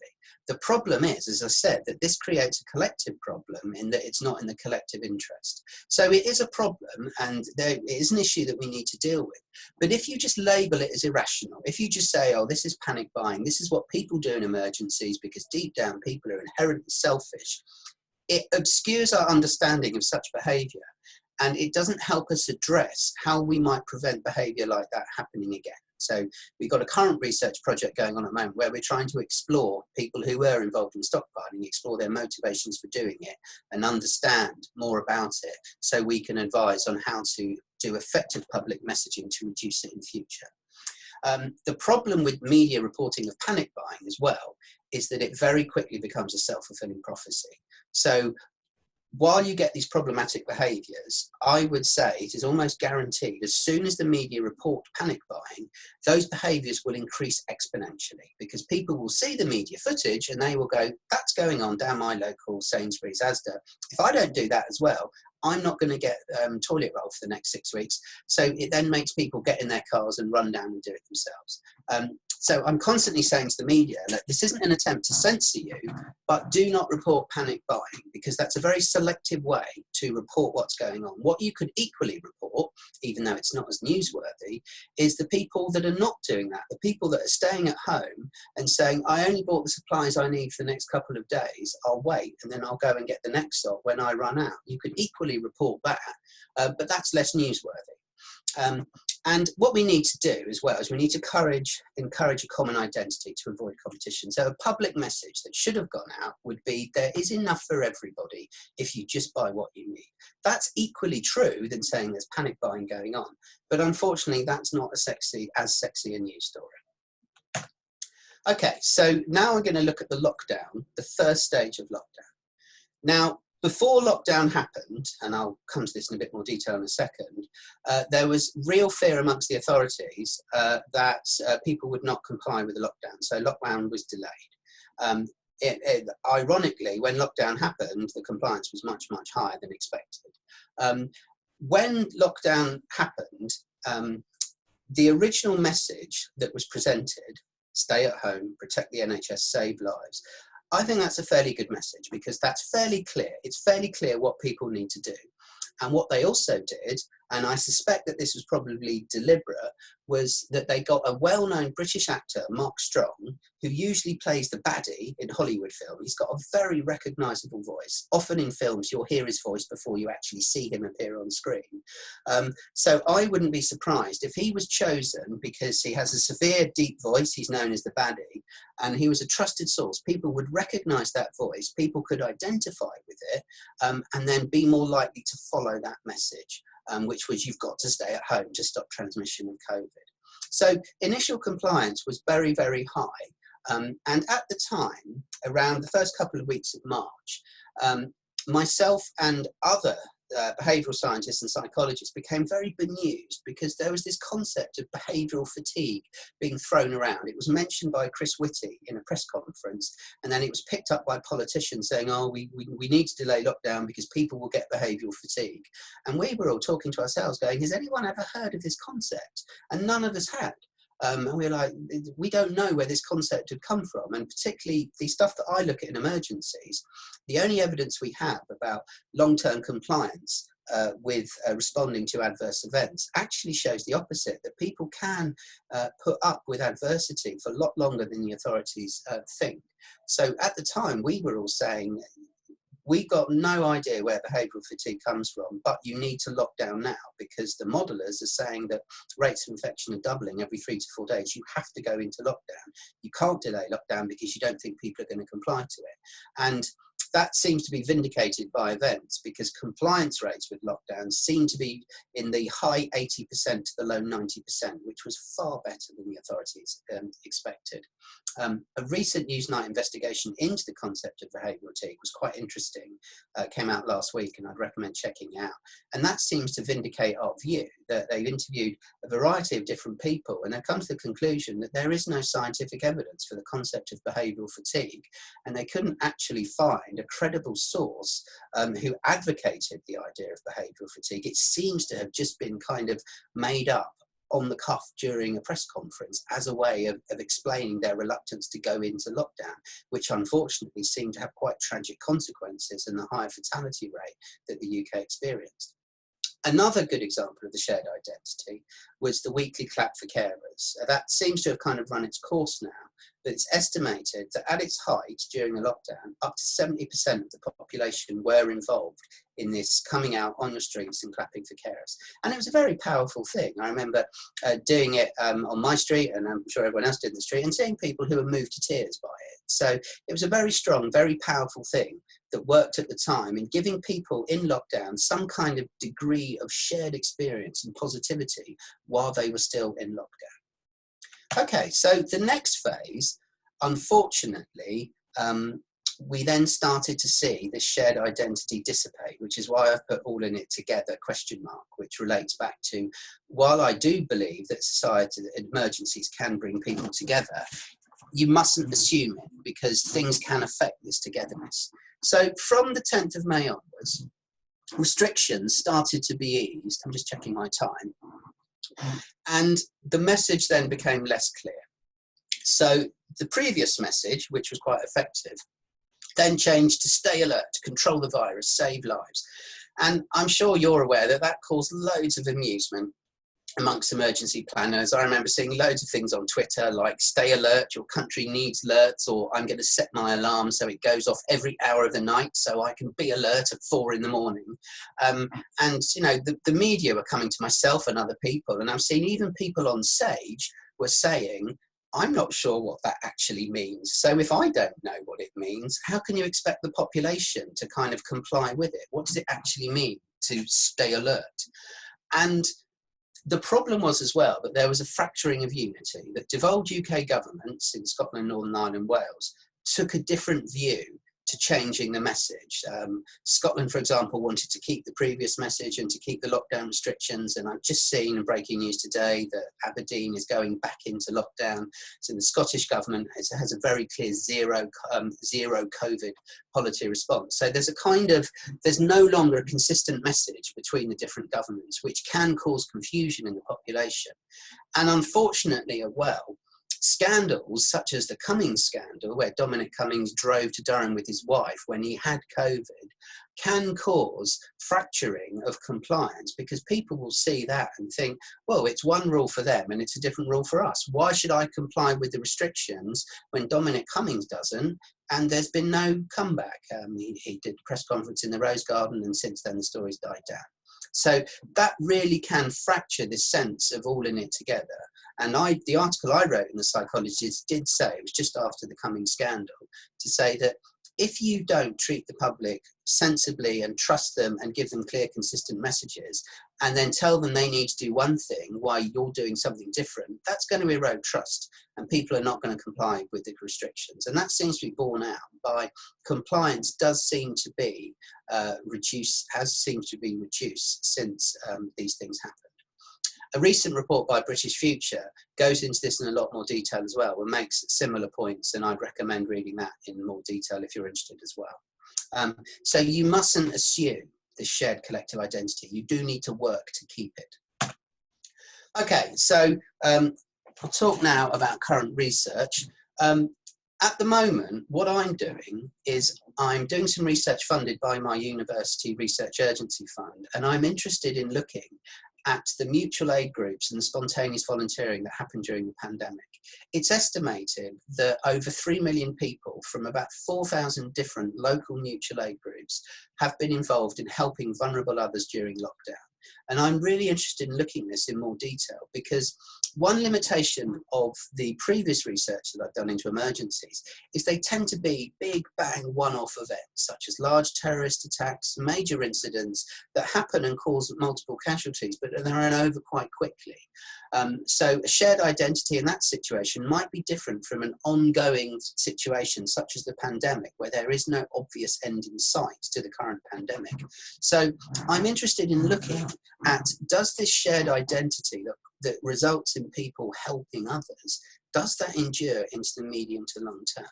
The problem is, as I said, that this creates a collective problem in that it's not in the collective interest. So it is a problem, and it is an issue that we need to deal with. But if you just label it as irrational, if you just say, oh, this is panic buying, this is what people do in emergencies because deep down people are inherently selfish, it obscures our understanding of such behaviour. And it doesn't help us address how we might prevent behaviour like that happening again. So we've got a current research project going on at the moment where we're trying to explore people who were involved in stockpiling, explore their motivations for doing it and understand more about it so we can advise on how to do effective public messaging to reduce it in future. The problem with media reporting of panic buying as well is that it very quickly becomes a self-fulfilling prophecy. So while you get these problematic behaviours, I would say it is almost guaranteed as soon as the media report panic buying, those behaviours will increase exponentially, because people will see the media footage and they will go, that's going on down my local Sainsbury's, Asda. If I don't do that as well, I'm not going to get toilet roll for the next 6 weeks. So it then makes people get in their cars and run down and do it themselves. So I'm constantly saying to the media, look, this isn't an attempt to censor you, but do not report panic buying, because that's a very selective way to report what's going on. What you could equally report, even though it's not as newsworthy, is the people that are not doing that, the people that are staying at home and saying, I only bought the supplies I need for the next couple of days, I'll wait, and then I'll go and get the next lot when I run out. You could equally report that, but that's less newsworthy. And what we need to do as well is we need to encourage a common identity to avoid competition. So a public message that should have gone out would be, there is enough for everybody if you just buy what you need. That's equally true than saying there's panic buying going on. But unfortunately, that's not as sexy a news story. Okay, so now we're going to look at the lockdown, the first stage of lockdown. Now, before lockdown happened, and I'll come to this in a bit more detail in a second, there was real fear amongst the authorities that people would not comply with the lockdown. So lockdown was delayed. Ironically, when lockdown happened, the compliance was much, much higher than expected. When lockdown happened, the original message that was presented, stay at home, protect the NHS, save lives, I think that's a fairly good message, because that's fairly clear. It's fairly clear what people need to do. And what they also did, and I suspect that this was probably deliberate, was that they got a well-known British actor, Mark Strong, who usually plays the baddie in Hollywood film. He's got a very recognisable voice. Often in films, you'll hear his voice before you actually see him appear on screen. So I wouldn't be surprised if he was chosen because he has a severe, deep voice. He's known as the baddie, and he was a trusted source. People would recognise that voice. People could identify with it, and then be more likely to follow that message. Which was, you've got to stay at home to stop transmission of COVID. So initial compliance was very, very high. And at the time, around the first couple of weeks of March, myself and other behavioural scientists and psychologists became very bemused because there was this concept of behavioural fatigue being thrown around. It was mentioned by Chris Whitty in a press conference, and then it was picked up by politicians saying, oh, we need to delay lockdown because people will get behavioural fatigue. And we were all talking to ourselves going, has anyone ever heard of this concept? And none of us had. And we were like, we don't know where this concept had come from. And particularly the stuff that I look at in emergencies, the only evidence we have about long-term compliance with responding to adverse events actually shows the opposite, that people can put up with adversity for a lot longer than the authorities think. So at the time, we were all saying, we've got no idea where behavioural fatigue comes from, but you need to lock down now because the modelers are saying that rates of infection are doubling every 3 to 4 days. You have to go into lockdown. You can't delay lockdown because you don't think people are going to comply to it. And that seems to be vindicated by events because compliance rates with lockdowns seem to be in the high 80% to the low 90%, which was far better than the authorities expected. A recent Newsnight investigation into the concept of behavioural fatigue was quite interesting, came out last week, and I'd recommend checking it out. And that seems to vindicate our view that they've interviewed a variety of different people, and they've come to the conclusion that there is no scientific evidence for the concept of behavioural fatigue, and they couldn't actually find a credible source who advocated the idea of behavioural fatigue. It seems to have just been kind of made up on the cuff during a press conference as a way of explaining their reluctance to go into lockdown, which unfortunately seemed to have quite tragic consequences in the higher fatality rate that the UK experienced. Another good example of the shared identity was the weekly clap for carers. That seems to have kind of run its course now, but it's estimated that at its height during the lockdown, up to 70% of the population were involved in this coming out on the streets and clapping for carers. And it was a very powerful thing. I remember doing it on my street, and I'm sure everyone else did in the street, and seeing people who were moved to tears by it. So it was a very strong, very powerful thing that worked at the time in giving people in lockdown some kind of degree of shared experience and positivity while they were still in lockdown. Okay, so the next phase, unfortunately, we then started to see this shared identity dissipate, which is why I've put all in it together, ? Which relates back to, while I do believe that society emergencies can bring people together, you mustn't assume it because things can affect this togetherness. So from the 10th of May onwards, restrictions started to be eased. I'm just checking my time. And the message then became less clear. So the previous message, which was quite effective, then changed to stay alert, to control the virus, save lives. And I'm sure you're aware that that caused loads of amusement amongst emergency planners. I remember seeing loads of things on Twitter like stay alert, your country needs alerts, or I'm going to set my alarm so it goes off every hour of the night so I can be alert at 4 in the morning. And, you know, the media were coming to myself and other people, and I've seen even people on Sage were saying, I'm not sure what that actually means. So if I don't know what it means, how can you expect the population to kind of comply with it? What does it actually mean to stay alert? And the problem was as well that there was a fracturing of unity, that devolved UK governments in Scotland, Northern Ireland and Wales took a different view to changing the message. Scotland, for example, wanted to keep the previous message and to keep the lockdown restrictions. And I've just seen in breaking news today that Aberdeen is going back into lockdown. So the Scottish government has a very clear zero COVID policy response. So there's no longer a consistent message between the different governments, which can cause confusion in the population. And unfortunately, as well, scandals such as the Cummings scandal, where Dominic Cummings drove to Durham with his wife when he had COVID, can cause fracturing of compliance because people will see that and think, well, it's one rule for them and it's a different rule for us. Why should I comply with the restrictions when Dominic Cummings doesn't? And there's been no comeback. He did a press conference in the Rose Garden, and since then the story's died down. So that really can fracture this sense of all in it together. And the article I wrote in The Psychologist did say, it was just after the Cummings scandal, to say that if you don't treat the public sensibly and trust them and give them clear, consistent messages, and then tell them they need to do one thing while you're doing something different, that's going to erode trust, and people are not going to comply with the restrictions. And that seems to be borne out by compliance does seem to be reduced since these things happened. A recent report by British Future goes into this in a lot more detail as well, and makes similar points, and I'd recommend reading that in more detail if you're interested as well. So you mustn't assume this shared collective identity. You do need to work to keep it. Okay, so I'll talk now about current research. At the moment, what I'm doing is I'm doing some research funded by my University Research Urgency Fund, and I'm interested in looking at the mutual aid groups and the spontaneous volunteering that happened during the pandemic. It's estimated that over 3 million people from about 4,000 different local mutual aid groups have been involved in helping vulnerable others during lockdown. And I'm really interested in looking at this in more detail, because one limitation of the previous research that I've done into emergencies is they tend to be big bang one-off events, such as large terrorist attacks, major incidents that happen and cause multiple casualties, but they're over quite quickly. So a shared identity in that situation might be different from an ongoing situation such as the pandemic, where there is no obvious end in sight to the current pandemic. So I'm interested in looking at, does this shared identity that results in people helping others, does that endure into the medium to long term?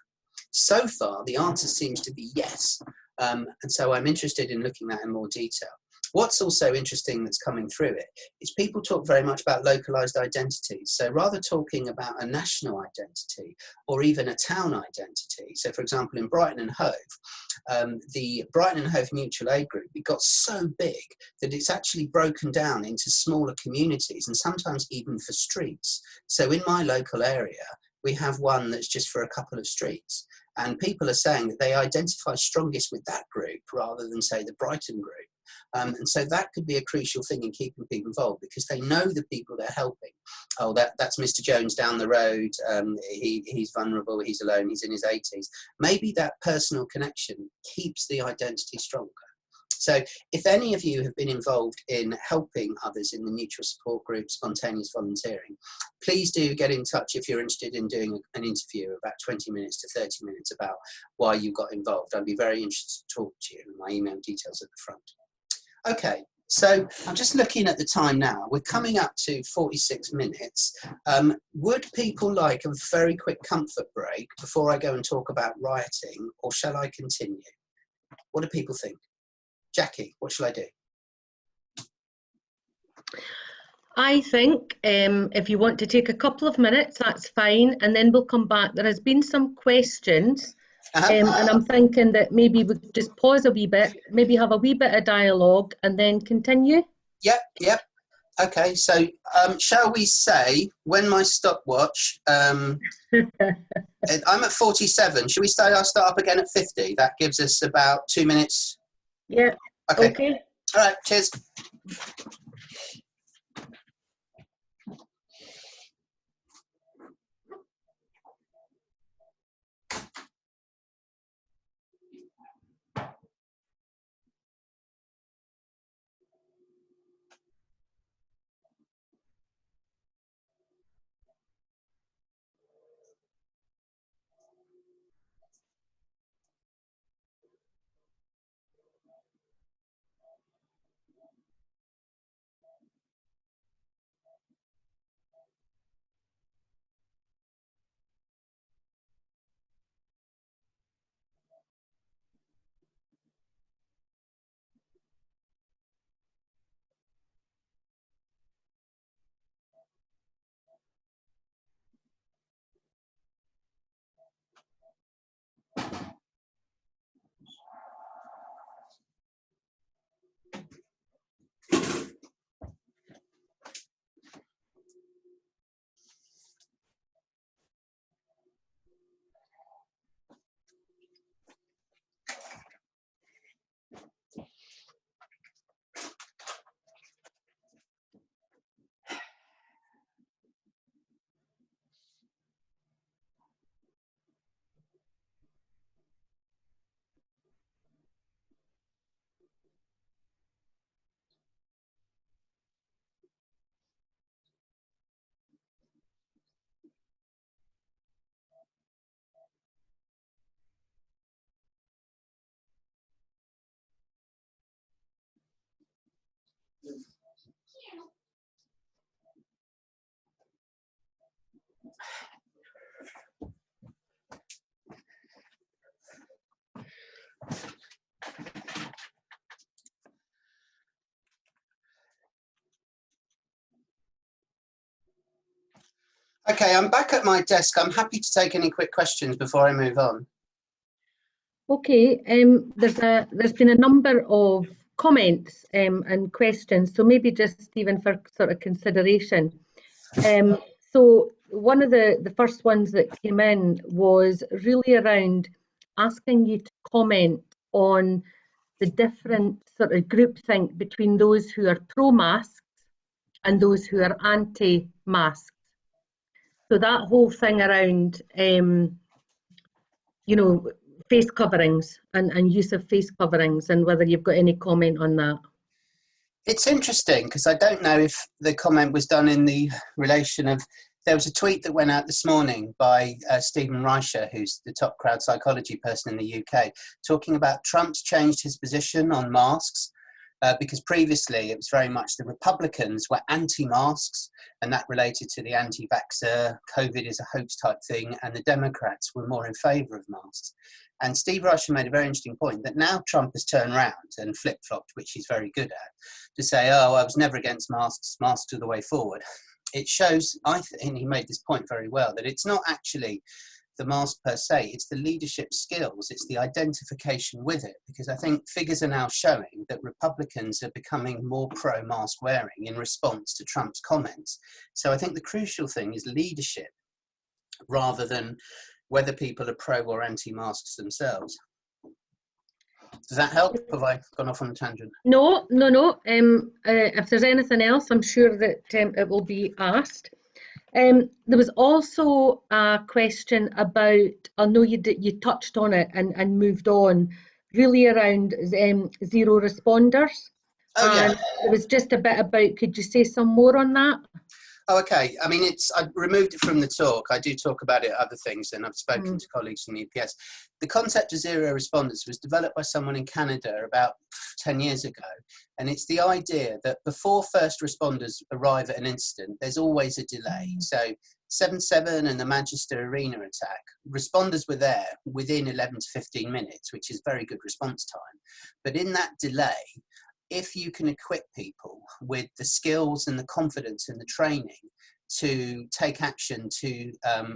So far, the answer seems to be yes. And so I'm interested in looking at that in more detail. What's also interesting that's coming through it is people talk very much about localized identities. So rather talking about a national identity or even a town identity. So for example, in Brighton and Hove, the Brighton and Hove Mutual Aid Group, it got so big that it's actually broken down into smaller communities and sometimes even for streets. So in my local area, we have one that's just for a couple of streets. And people are saying that they identify strongest with that group rather than, say, the Brighton group. And so that could be a crucial thing in keeping people involved, because they know the people they're helping. Oh, that's Mr. Jones down the road. He's vulnerable, he's alone, he's in his 80s. Maybe that personal connection keeps the identity stronger. So if any of you have been involved in helping others in the mutual support group, spontaneous volunteering, please do get in touch if you're interested in doing an interview about 20 minutes to 30 minutes about why you got involved. I'd be very interested to talk to you, and my email details at the front. Okay, so I'm just looking at the time now. We're coming up to 46 minutes. Would people like a very quick comfort break before I go and talk about rioting, or shall I continue? What do people think? Jackie, what shall I do? I think if you want to take a couple of minutes, that's fine, and then we'll come back. There has been some questions, and I'm thinking that maybe we could just pause a wee bit, maybe have a wee bit of dialogue, and then continue. Yep. Okay, so shall we say, when my stopwatch, I'm at 47, should we say I'll start up again at 50? That gives us about 2 minutes. Yeah. Okay. All right, cheers. Okay, I'm back at my desk. I'm happy to take any quick questions before I move on. Okay, there's been a number of comments and questions, so maybe just even for sort of consideration. So one of the first ones that came in was really around asking you to comment on the different sort of groupthink between those who are pro-masks and those who are anti-masks. So that whole thing around, you know, face coverings and use of face coverings, and whether you've got any comment on that. It's interesting because I don't know if the comment was done in the relation of, there was a tweet that went out this morning by Stephen Reicher, who's the top crowd psychology person in the UK, talking about Trump's changed his position on masks. Because previously it was very much the Republicans were anti-masks, and that related to the anti-vaxxer, COVID is a hoax type thing, and the Democrats were more in favour of masks. And Steve Rusher made a very interesting point that now Trump has turned around and flip-flopped, which he's very good at, to say, oh, I was never against masks, masks are the way forward. It shows, I think he made this point very well, that it's not actually the mask per se, it's the leadership skills, it's the identification with it, because I think figures are now showing that Republicans are becoming more pro-mask wearing in response to Trump's comments. So I think the crucial thing is leadership rather than whether people are pro or anti-masks themselves. Does that help? Have I gone off on a tangent? No. If there's anything else, I'm sure that it will be asked. There was also a question about, I know you touched on it and moved on, really around zero responders. Oh, yeah. And there was just a bit about, could you say some more on that? Oh, okay. I mean, I removed it from the talk. I do talk about it other things, and I've spoken to colleagues from the EPS. The concept of zero responders was developed by someone in Canada about 10 years ago. And it's the idea that before first responders arrive at an incident, there's always a delay. So 7/7 and the Manchester Arena attack, responders were there within 11 to 15 minutes, which is very good response time. But in that delay, if you can equip people with the skills and the confidence and the training to take action to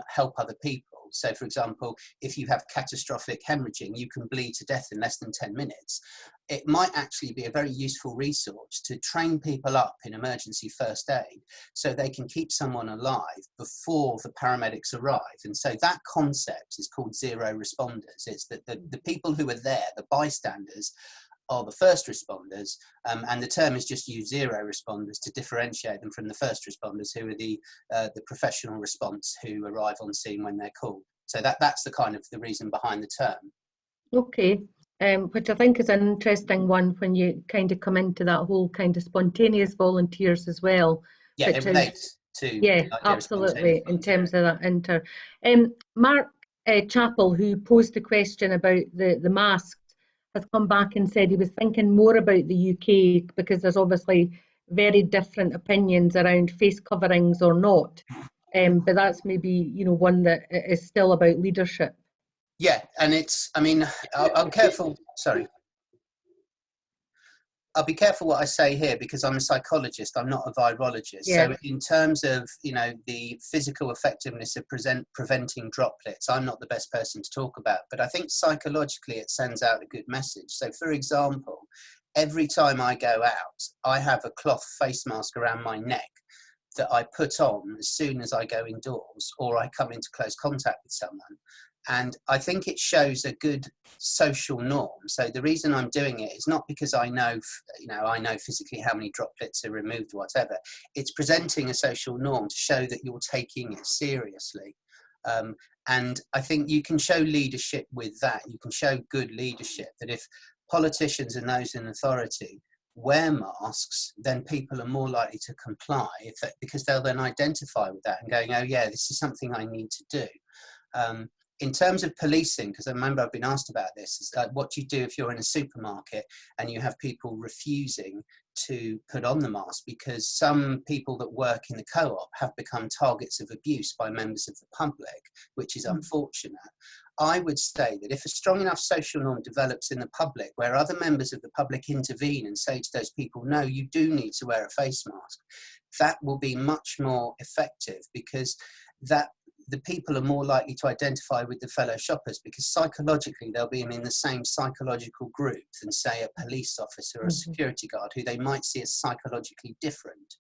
help other people. So, for example, if you have catastrophic hemorrhaging, you can bleed to death in less than 10 minutes. It might actually be a very useful resource to train people up in emergency first aid so they can keep someone alive before the paramedics arrive. And so that concept is called zero responders. It's that the people who are there, the bystanders, are the first responders, and the term is just use zero responders to differentiate them from the first responders, who are the professional response who arrive on scene when they're called. So that's the kind of the reason behind the term. Okay, which I think is an interesting one when you kind of come into that whole kind of spontaneous volunteers as well. Yeah, it relates to yeah, absolutely, in terms of that Mark Chappell, who posed the question about the masks, has come back and said he was thinking more about the UK because there's obviously very different opinions around face coverings or not. But that's maybe, one that is still about leadership. Yeah, and it's, I mean, I'm careful, sorry. I'll be careful what I say here because I'm a psychologist, I'm not a virologist. Yeah. So in terms of, the physical effectiveness of preventing droplets, I'm not the best person to talk about, but I think psychologically it sends out a good message. So for example, every time I go out, I have a cloth face mask around my neck that I put on as soon as I go indoors or I come into close contact with someone. And I think it shows a good social norm. So the reason I'm doing it is not because I know physically how many droplets are removed, whatever. It's presenting a social norm to show that you're taking it seriously. And I think you can show leadership with that. You can show good leadership, that if politicians and those in authority wear masks, then people are more likely to comply because they'll then identify with that and going, oh yeah, this is something I need to do. In terms of policing, because I remember I've been asked about this, is what do you do if you're in a supermarket and you have people refusing to put on the mask because some people that work in the co-op have become targets of abuse by members of the public, which is unfortunate. I would say that if a strong enough social norm develops in the public where other members of the public intervene and say to those people, no, you do need to wear a face mask, that will be much more effective because that the people are more likely to identify with the fellow shoppers because psychologically they'll be in the same psychological group than, say, a police officer or a security guard who they might see as psychologically different.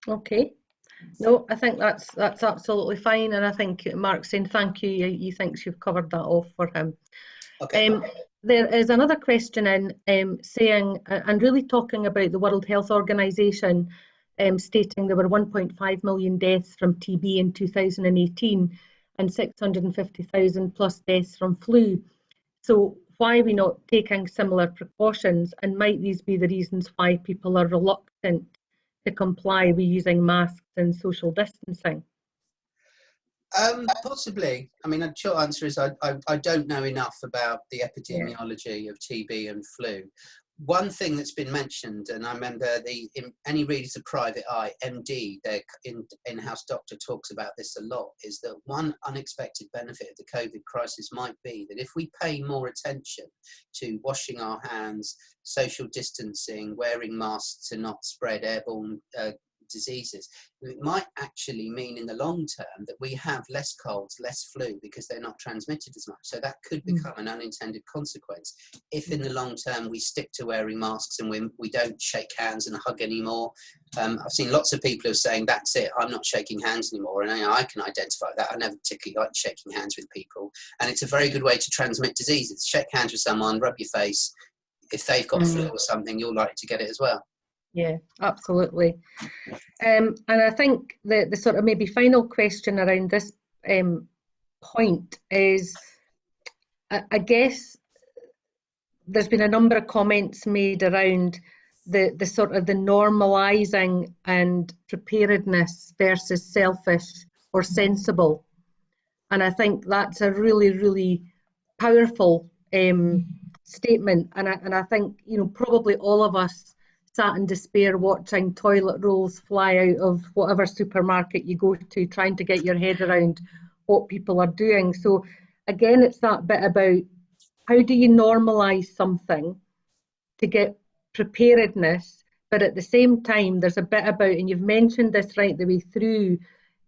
Okay. No, I think that's absolutely fine, and I think Mark's saying thank you. He thinks you've covered that off for him. Okay. There is another question in saying, and really talking about the World Health Organization, stating there were 1.5 million deaths from TB in 2018 and 650,000 plus deaths from flu. So why are we not taking similar precautions, and might these be the reasons why people are reluctant to comply with using masks and social distancing? Possibly. I mean, the short answer is I don't know enough about the epidemiology of TB and flu. One thing that's been mentioned, and I remember any readers of Private Eye, MD, their in-house doctor, talks about this a lot, is that one unexpected benefit of the COVID crisis might be that if we pay more attention to washing our hands, social distancing, wearing masks to not spread airborne diseases, it might actually mean in the long term that we have less colds, less flu, because they're not transmitted as much. So that could become an unintended consequence if in the long term we stick to wearing masks and we don't shake hands and hug anymore. I've seen lots of people who are saying, that's it, I'm not shaking hands anymore, and I can identify that. I never particularly like shaking hands with people, and it's a very good way to transmit diseases. Shake hands with someone, rub your face. If they've got flu or something, you're likely to get it as well. Yeah, absolutely. And I think the sort of maybe final question around this point is, I guess there's been a number of comments made around the sort of the normalising and preparedness versus selfish or sensible. And I think that's a really, really powerful statement. And I think, you know, probably all of us sat in despair watching toilet rolls fly out of whatever supermarket you go to, trying to get your head around what people are doing. So again, it's that bit about how do you normalise something to get preparedness, but at the same time, there's a bit about, and you've mentioned this right the way through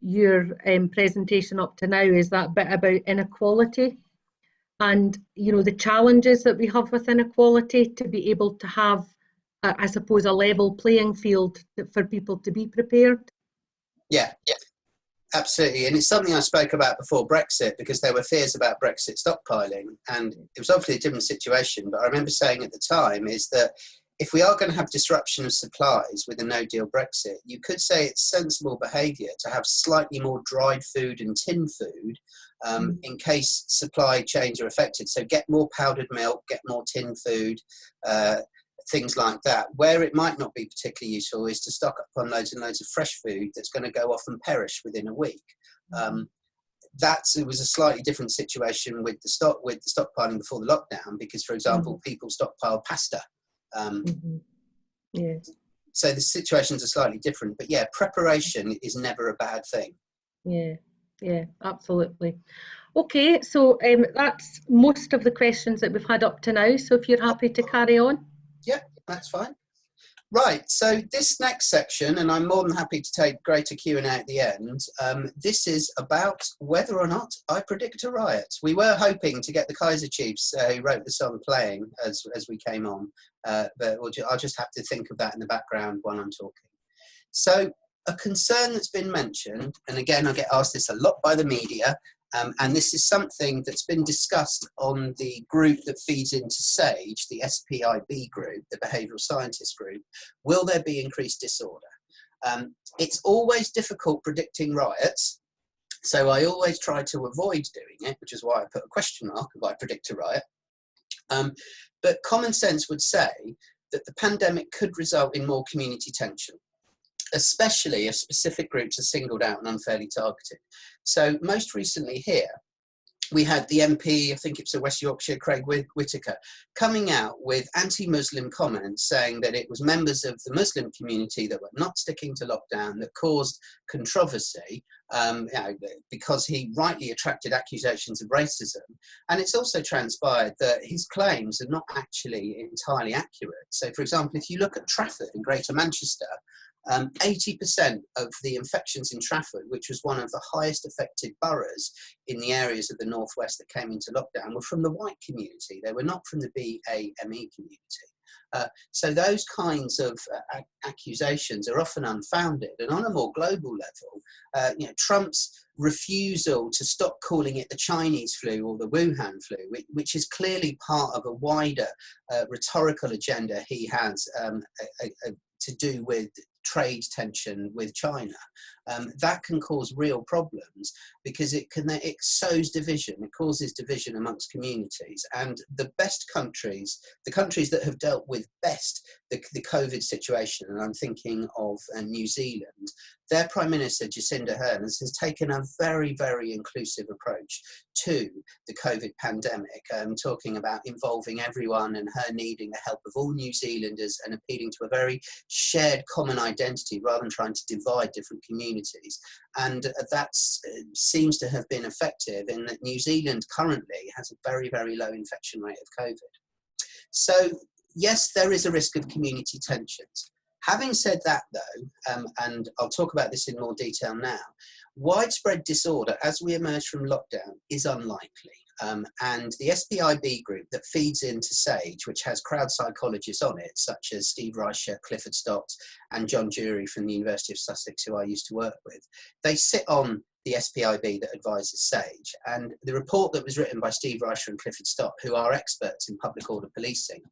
your presentation up to now, is that bit about inequality and, you know, the challenges that we have with inequality to be able to have, I suppose, a level playing field for people to be prepared. Yeah, absolutely. And it's something I spoke about before Brexit, because there were fears about Brexit stockpiling, and it was obviously a different situation. But I remember saying at the time is that if we are going to have disruption of supplies with a no-deal Brexit, you could say it's sensible behaviour to have slightly more dried food and tin food in case supply chains are affected. So get more powdered milk, get more tin food, things like that. Where it might not be particularly useful is to stock up on loads and loads of fresh food that's going to go off and perish within a week. It was a slightly different situation with the stockpiling before the lockdown, because, for example, people stockpile pasta. Yeah. So the situations are slightly different, but yeah, preparation is never a bad thing. Yeah, absolutely. Okay, so that's most of the questions that we've had up to now. So if you're happy to carry on. Yeah, that's fine. Right, so this next section, and I'm more than happy to take greater Q&A at the end, this is about whether or not I predict a riot. We were hoping to get the Kaiser Chiefs, who wrote the song, playing as we came on, but I'll just have to think of that in the background while I'm talking. So a concern that's been mentioned, and again, I get asked this a lot by the media, and this is something that's been discussed on the group that feeds into SAGE, the SPIB group, the behavioural scientist group. Will there be increased disorder? It's always difficult predicting riots, so I always try to avoid doing it, which is why I put a question mark if I predict a riot. But common sense would say that the pandemic could result in more community tension, especially if specific groups are singled out and unfairly targeted. So most recently here, we had the MP, I think it's a West Yorkshire, Craig Whitaker, coming out with anti-Muslim comments saying that it was members of the Muslim community that were not sticking to lockdown that caused controversy, because he rightly attracted accusations of racism. And it's also transpired that his claims are not actually entirely accurate. So, for example, if you look at Trafford in Greater Manchester, 80% of the infections in Trafford, which was one of the highest affected boroughs in the areas of the northwest that came into lockdown, were from the white community. They were not from the BAME community. So those kinds of accusations are often unfounded. And on a more global level, Trump's refusal to stop calling it the Chinese flu or the Wuhan flu, which is clearly part of a wider rhetorical agenda he has to do with trade tension with China, that can cause real problems because it sows division, it causes division amongst communities. And the best countries, the countries that have dealt with best the COVID situation, and I'm thinking of New Zealand, their Prime Minister Jacinda Ardern has taken a very, very inclusive approach to the COVID pandemic, talking about involving everyone and her needing the help of all New Zealanders and appealing to a very shared common identity rather than trying to divide different communities. And that seems to have been effective in that New Zealand currently has a very, very low infection rate of COVID. So yes, there is a risk of community tensions. Having said that though, and I'll talk about this in more detail now, widespread disorder as we emerge from lockdown is unlikely. And the SPIB group that feeds into SAGE, which has crowd psychologists on it, such as Steve Reischer, Clifford Stott, and John Jury from the University of Sussex, who I used to work with, they sit on the SPIB that advises SAGE. And the report that was written by Steve Reischer and Clifford Stott, who are experts in public order policing,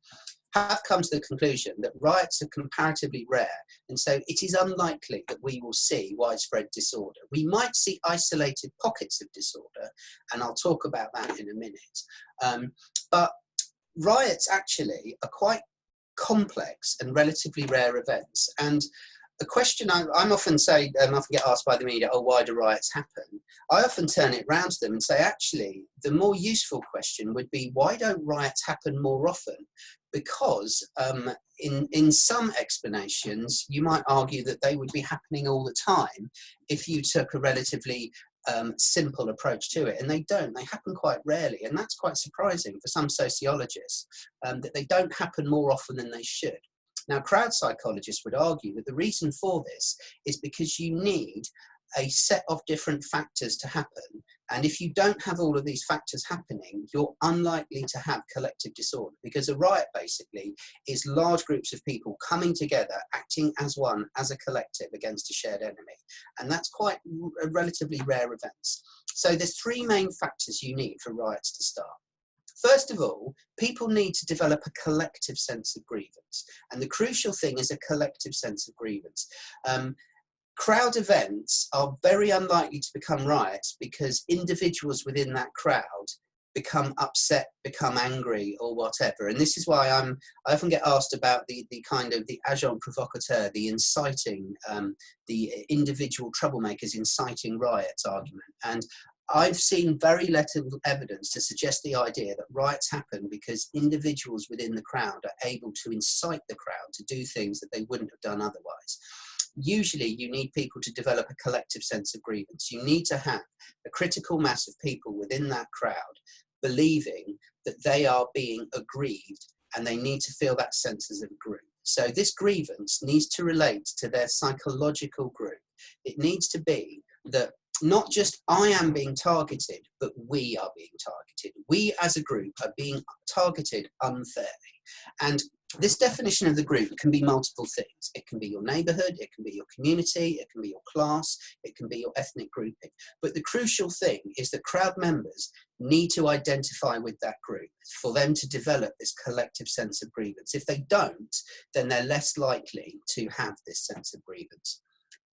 have come to the conclusion that riots are comparatively rare, and so it is unlikely that we will see widespread disorder. We might see isolated pockets of disorder, and I'll talk about that in a minute. But riots actually are quite complex and relatively rare events. And a question I'm often say, I often get asked by the media, oh, why do riots happen? I often turn it round to them and say, actually, the more useful question would be, why don't riots happen more often? Because in some explanations, you might argue that they would be happening all the time if you took a relatively simple approach to it, and they don't. They happen quite rarely, and that's quite surprising for some sociologists, that they don't happen more often than they should. Now, crowd psychologists would argue that the reason for this is because you need a set of different factors to happen. And if you don't have all of these factors happening, you're unlikely to have collective disorder, because a riot basically is large groups of people coming together, acting as one, as a collective against a shared enemy. And that's quite a relatively rare events. So there's three main factors you need for riots to start. First of all, people need to develop a collective sense of grievance. And the crucial thing is a collective sense of grievance. Crowd events are very unlikely to become riots because individuals within that crowd become upset, become angry, or whatever. And this is why I often get asked about the kind of the agent provocateur, the inciting, the individual troublemakers inciting riots argument. And I've seen very little evidence to suggest the idea that riots happen because individuals within the crowd are able to incite the crowd to do things that they wouldn't have done otherwise. Usually you need people to develop a collective sense of grievance. You need to have a critical mass of people within that crowd believing that they are being aggrieved, and they need to feel that sense as a group. So this grievance needs to relate to their psychological group. It needs to be that not just I am being targeted, but we are being targeted. We as a group are being targeted unfairly. And this definition of the group can be multiple things. It can be your neighborhood, it can be your community, it can be your class, it can be your ethnic grouping. But the crucial thing is that crowd members need to identify with that group for them to develop this collective sense of grievance. If they don't, then they're less likely to have this sense of grievance.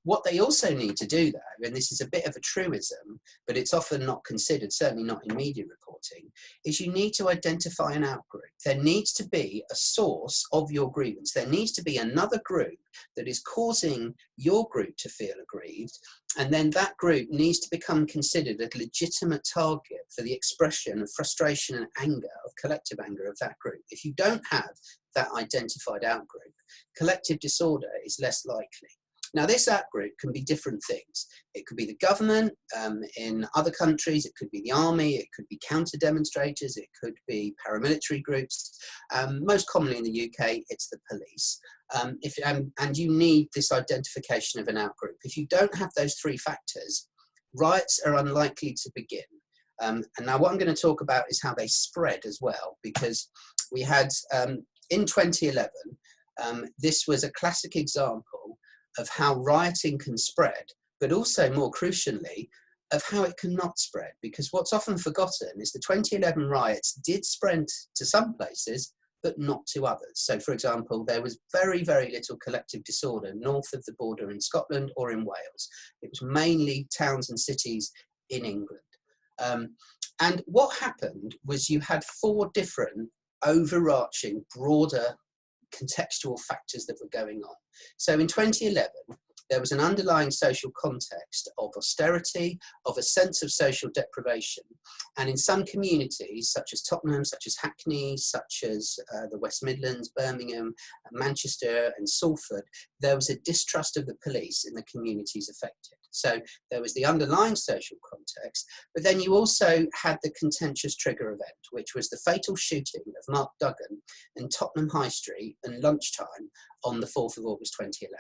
What they also need to do, though, and this is a bit of a truism, but it's often not considered, certainly not in media reporting, is you need to identify an outgroup. There needs to be a source of your grievance. There needs to be another group that is causing your group to feel aggrieved, and then that group needs to become considered a legitimate target for the expression of frustration and anger, of collective anger of that group. If you don't have that identified outgroup, collective disorder is less likely. Now, this out-group can be different things. It could be the government in other countries, it could be the army, it could be counter-demonstrators, it could be paramilitary groups. Most commonly in the UK, it's the police. And you need this identification of an out-group. If you don't have those three factors, riots are unlikely to begin. And now what I'm going to talk about is how they spread as well, because we had, in 2011, this was a classic example of how rioting can spread, but also more crucially, of how it cannot spread. Because what's often forgotten is the 2011 riots did spread to some places, but not to others. So for example, there was very, very little collective disorder north of the border in Scotland or in Wales. It was mainly towns and cities in England. And what happened was you had four different overarching, broader contextual factors that were going on. So in 2011, there was an underlying social context of austerity, of a sense of social deprivation. And in some communities, such as Tottenham, such as Hackney, such as the West Midlands, Birmingham, Manchester and Salford, there was a distrust of the police in the communities affected. So there was the underlying social context, but then you also had the contentious trigger event, which was the fatal shooting of Mark Duggan in Tottenham High Street at lunchtime on the 4th of August 2011.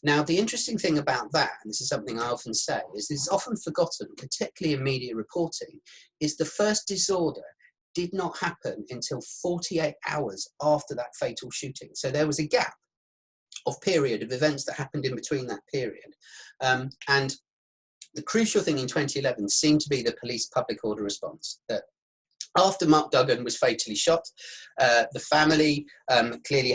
Now, the interesting thing about that, and this is something I often say, is this is often forgotten, particularly in media reporting, is the first disorder did not happen until 48 hours after that fatal shooting. So there was a gap of period of events that happened in between that period. And the crucial thing in 2011 seemed to be the police public order response, that after Mark Duggan was fatally shot, the family clearly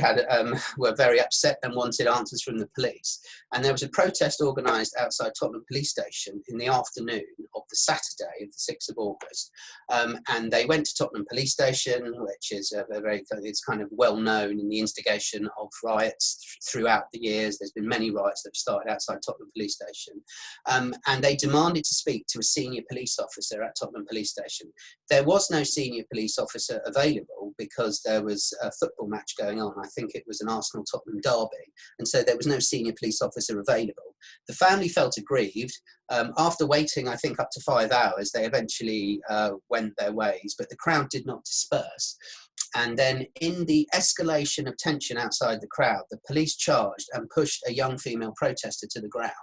were very upset and wanted answers from the police. And there was a protest organised outside Tottenham Police Station in the afternoon of the Saturday of the 6th of August. And they went to Tottenham Police Station, which is it's kind of well known in the instigation of riots throughout the years. There's been many riots that have started outside Tottenham Police Station. And they demanded to speak to a senior police officer at Tottenham Police Station. There was no senior police officer available because there was a football match going on. I think it was an Arsenal-Tottenham derby, and so there was no senior police officer available. The family felt aggrieved. After waiting, I think, up to 5 hours, they eventually went their ways, but the crowd did not disperse. And then in the escalation of tension outside the crowd, the police charged and pushed a young female protester to the ground.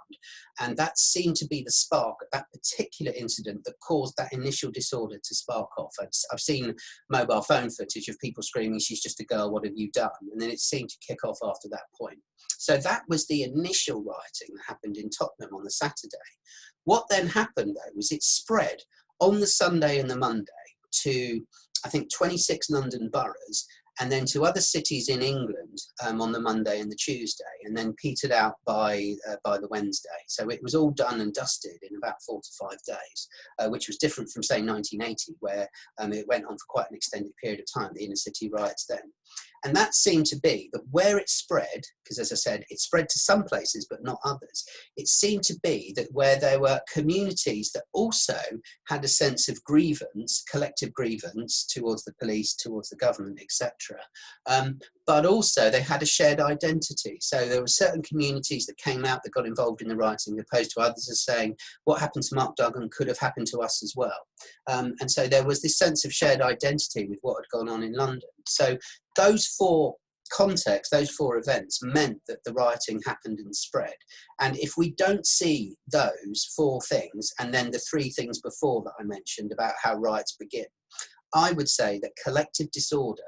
And that seemed to be the spark at that particular incident that caused that initial disorder to spark off. I've seen mobile phone footage of people screaming, "She's just a girl, what have you done?" And then it seemed to kick off after that point. So that was the initial rioting that happened in Tottenham on the Saturday. What then happened, though, was it spread on the Sunday and the Monday to, I think, 26 London boroughs, and then to other cities in England on the Monday and the Tuesday, and then petered out by the Wednesday. So it was all done and dusted in about 4 to 5 days, which was different from, say, 1980, where it went on for quite an extended period of time, the inner city riots then. And that seemed to be that where it spread, because as I said, it spread to some places but not others, it seemed to be that where there were communities that also had a sense of grievance, collective grievance towards the police, towards the government, etc. But also they had a shared identity. So there were certain communities that came out that got involved in the rioting, opposed to others as saying, what happened to Mark Duggan could have happened to us as well. And so there was this sense of shared identity with what had gone on in London. So those four contexts, those four events meant that the rioting happened and spread. And if we don't see those four things, and then the three things before that I mentioned about how riots begin, I would say that collective disorder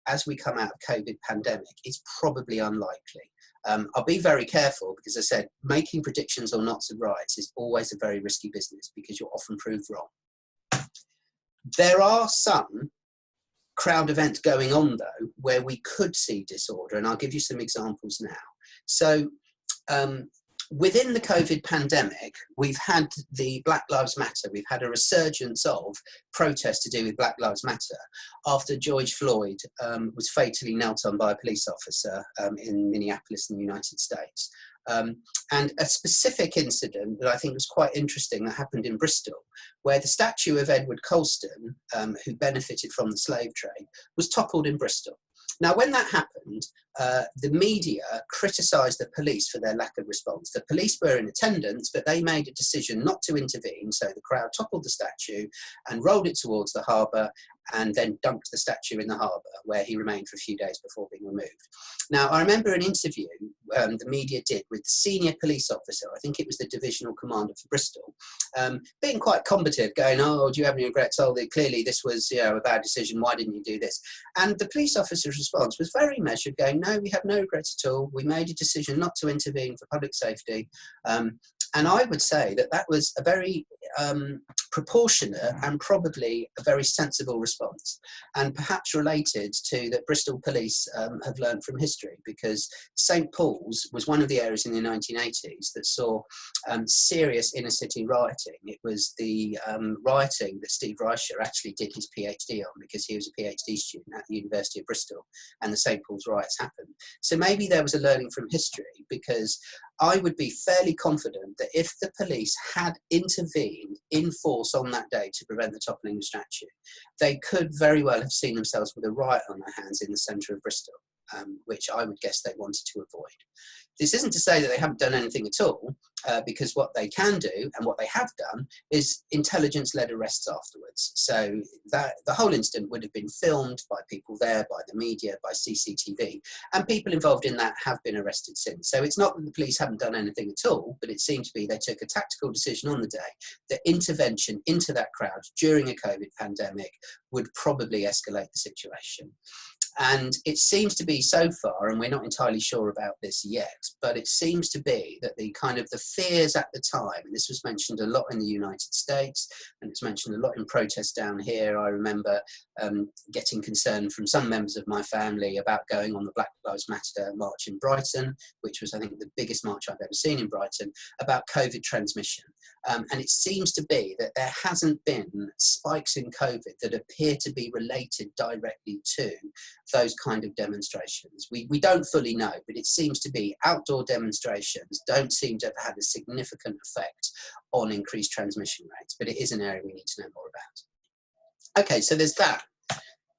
as we come out of COVID pandemic is probably unlikely. I'll be very careful because, as I said, making predictions on knots of riots is always a very risky business because you're often proved wrong. There are some crowd events going on, though, where we could see disorder, and I'll give you some examples now. So within the COVID pandemic, we've had the Black Lives Matter. We've had a resurgence of protests to do with Black Lives Matter after George Floyd was fatally knelt on by a police officer in Minneapolis in the United States. And a specific incident that I think was quite interesting that happened in Bristol, where the statue of Edward Colston, who benefited from the slave trade, was toppled in Bristol. Now, when that happened, the media criticised the police for their lack of response. The police were in attendance, but they made a decision not to intervene, so the crowd toppled the statue and rolled it towards the harbour, and then dumped the statue in the harbour, where he remained for a few days before being removed. Now, I remember an interview the media did with the senior police officer, I think it was the divisional commander for Bristol, being quite combative, going, "Oh, do you have any regrets? Oh, clearly this was, you know, a bad decision. Why didn't you do this?" And the police officer's response was very measured, going, "No, we have no regrets at all. We made a decision not to intervene for public safety." And I would say that that was a very proportionate and probably a very sensible response, and perhaps related to that Bristol police have learned from history, because St Paul's was one of the areas in the 1980s that saw serious inner city rioting. It was the rioting that Steve Reicher actually did his PhD on, because he was a PhD student at the University of Bristol, and the St Paul's riots happened. So maybe there was a learning from history, because I would be fairly confident that if the police had intervened in force on that day to prevent the toppling of the statue, they could very well have seen themselves with a riot on their hands in the centre of Bristol, which I would guess they wanted to avoid. This isn't to say that they haven't done anything at all, because what they can do and what they have done is intelligence-led arrests afterwards. So that the whole incident would have been filmed by people there, by the media, by CCTV, and people involved in that have been arrested since. So it's not that the police haven't done anything at all, but it seemed to be they took a tactical decision on the day that intervention into that crowd during a COVID pandemic would probably escalate the situation. And it seems to be so far, and we're not entirely sure about this yet, but it seems to be that the kind of the fears at the time, and this was mentioned a lot in the United States, and it's mentioned a lot in protests down here. I remember getting concerned from some members of my family about going on the Black Lives Matter march in Brighton, which was, I think, the biggest march I've ever seen in Brighton, about COVID transmission. And it seems to be that there hasn't been spikes in COVID that appear to be related directly to those kind of demonstrations. We don't fully know, but it seems to be outdoor demonstrations don't seem to have had a significant effect on increased transmission rates, but it is an area we need to know more about. Okay, so there's that.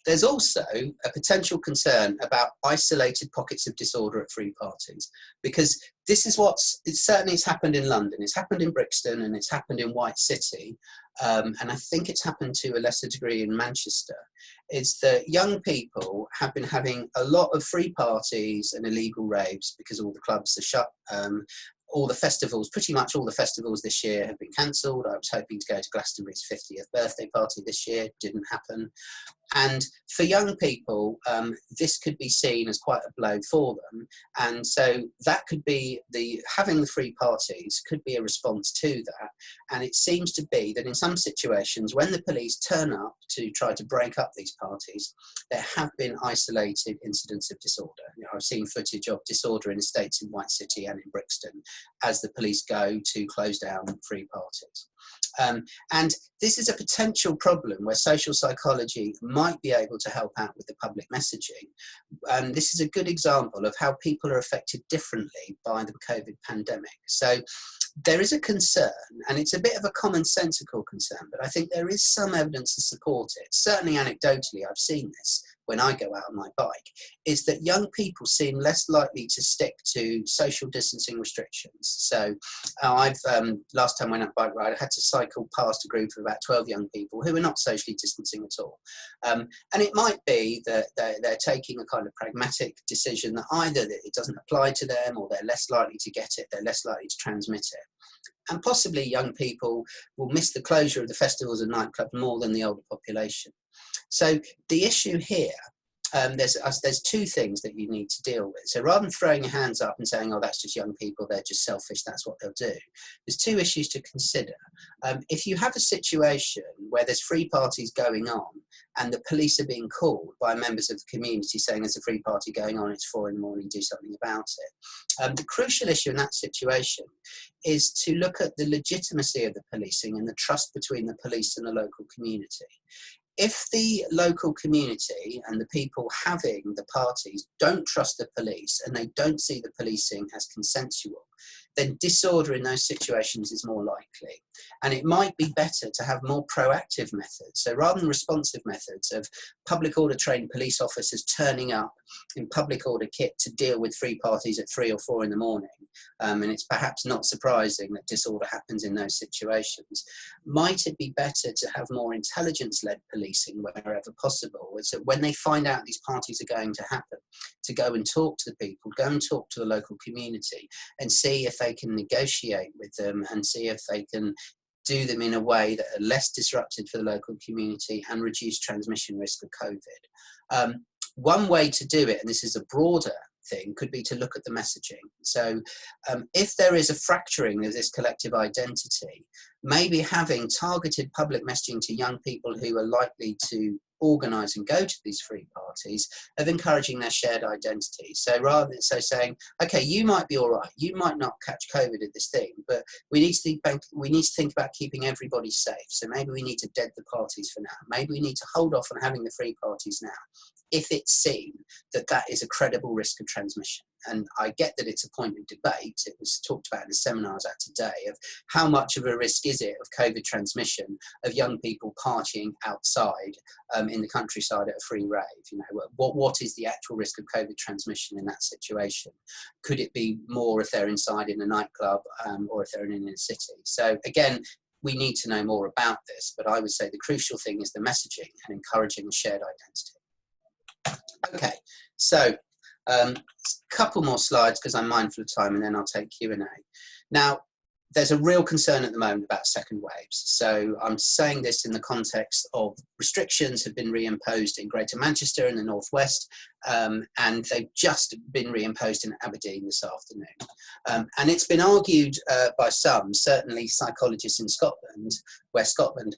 There's also a potential concern about isolated pockets of disorder at free parties, because this is it certainly has happened in London, it's happened in Brixton, and it's happened in White City, and I think it's happened to a lesser degree in Manchester, is that young people have been having a lot of free parties and illegal raves because all the clubs are shut. All the festivals, pretty much all the festivals this year have been cancelled. I was hoping to go to Glastonbury's 50th birthday party this year, didn't happen. And for young people, this could be seen as quite a blow for them. And so that could be having the free parties could be a response to that. And it seems to be that in some situations, when the police turn up to try to break up these parties, there have been isolated incidents of disorder. You know, I've seen footage of disorder in estates in White City and in Brixton as the police go to close down free parties. And this is a potential problem where social psychology might be able to help out with the public messaging. This is a good example of how people are affected differently by the COVID pandemic. So there is a concern, and it's a bit of a commonsensical concern, but I think there is some evidence to support it. Certainly anecdotally, I've seen this when I go out on my bike, is that young people seem less likely to stick to social distancing restrictions. So last time I went on a bike ride, I had to cycle past a group of about 12 young people who were not socially distancing at all. And it might be that they're taking a kind of pragmatic decision that either that it doesn't apply to them, or they're less likely to get it, they're less likely to transmit it. And possibly young people will miss the closure of the festivals and nightclubs more than the older population. So the issue here, there's two things that you need to deal with. So rather than throwing your hands up and saying, oh, that's just young people, they're just selfish, that's what they'll do, there's two issues to consider. If you have a situation where there's free parties going on and the police are being called by members of the community saying there's a free party going on, it's 4 a.m, do something about it. The crucial issue in that situation is to look at the legitimacy of the policing and the trust between the police and the local community. If the local community and the people having the parties don't trust the police and they don't see the policing as consensual, then disorder in those situations is more likely. And it might be better to have more proactive methods. So rather than responsive methods of public order trained police officers turning up in public order kit to deal with free parties at 3 or 4 in the morning, and it's perhaps not surprising that disorder happens in those situations, might it be better to have more intelligence-led policing wherever possible? So when they find out these parties are going to happen, to go and talk to the people, go and talk to the local community and see if they can negotiate with them and see if they can do them in a way that are less disruptive for the local community and reduce transmission risk of COVID. One way to do it, and this is a broader thing, could be to look at the messaging. So if there is a fracturing of this collective identity, maybe having targeted public messaging to young people who are likely to organise and go to these free parties, of encouraging their shared identity. So rather than saying, okay, you might be all right, you might not catch COVID at this thing, but we need to think about keeping everybody safe. So maybe we need to dead the parties for now. Maybe we need to hold off on having the free parties now, if it's seen that that is a credible risk of transmission. And I get that it's a point of debate. It was talked about in the seminar I was at today, of how much of a risk is it of COVID transmission of young people partying outside in the countryside at a free rave. You know, what is the actual risk of COVID transmission in that situation? Could it be more if they're inside in a nightclub or if they're in a city? So again, we need to know more about this, but I would say the crucial thing is the messaging and encouraging a shared identity. Okay, so a couple more slides because I'm mindful of time, and then I'll take Q&A. Now, there's a real concern at the moment about second waves. So I'm saying this in the context of restrictions have been reimposed in Greater Manchester in the Northwest, and they've just been reimposed in Aberdeen this afternoon. And it's been argued by some, certainly psychologists in Scotland, where Scotland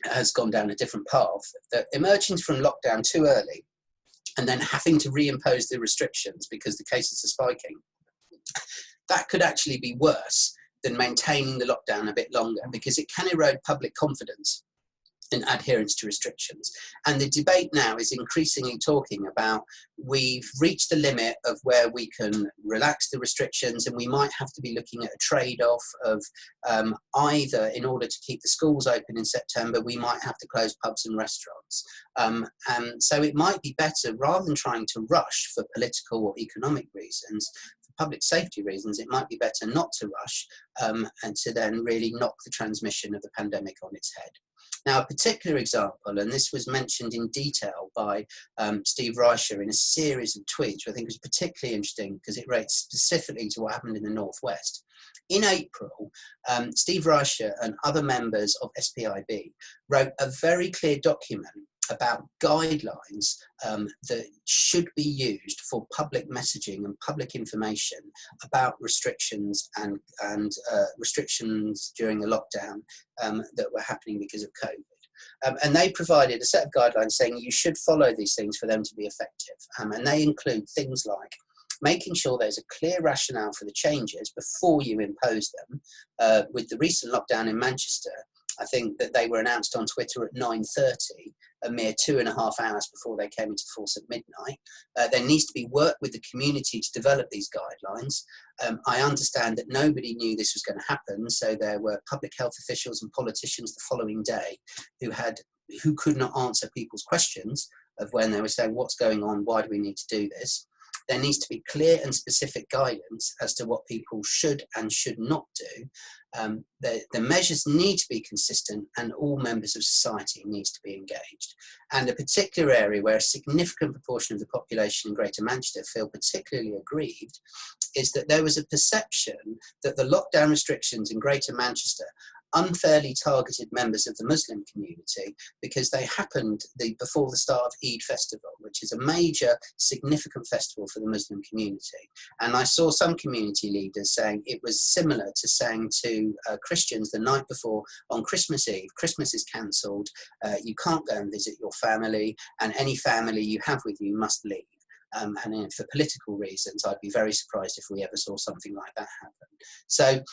has gone down a different path, that emerging from lockdown too early and then having to reimpose the restrictions because the cases are spiking, that could actually be worse than maintaining the lockdown a bit longer, because it can erode public confidence in adherence to restrictions. And the debate now is increasingly talking about, we've reached the limit of where we can relax the restrictions, and we might have to be looking at a trade-off of either, in order to keep the schools open in September, we might have to close pubs and restaurants. And so it might be better, rather than trying to rush for political or economic reasons, public safety reasons, it might be better not to rush and to then really knock the transmission of the pandemic on its head. Now, a particular example, and this was mentioned in detail by Steve Reischer in a series of tweets, which I think was particularly interesting because it relates specifically to what happened in the Northwest. In April, Steve Reischer and other members of SPIB wrote a very clear document about guidelines that should be used for public messaging and public information about restrictions and restrictions during the lockdown that were happening because of COVID. And they provided a set of guidelines saying you should follow these things for them to be effective. And they include things like making sure there's a clear rationale for the changes before you impose them. With the recent lockdown in Manchester, I think that they were announced on Twitter at 9:30, a mere 2.5 hours before they came into force at midnight. There needs to be work with the community to develop these guidelines. I understand that nobody knew this was going to happen, so there were public health officials and politicians the following day who could not answer people's questions of when they were saying, what's going on, why do we need to do this? There needs to be clear and specific guidance as to what people should and should not do. The measures need to be consistent, and all members of society needs to be engaged. And a particular area where a significant proportion of the population in Greater Manchester feel particularly aggrieved is that there was a perception that the lockdown restrictions in Greater Manchester unfairly targeted members of the Muslim community because they happened before the start of Eid festival, which is a major significant festival for the Muslim community. And I saw some community leaders saying it was similar to saying to Christians the night before on Christmas Eve, Christmas is cancelled, you can't go and visit your family, and any family you have with you must leave. And for political reasons, I'd be very surprised if we ever saw something like that happen. So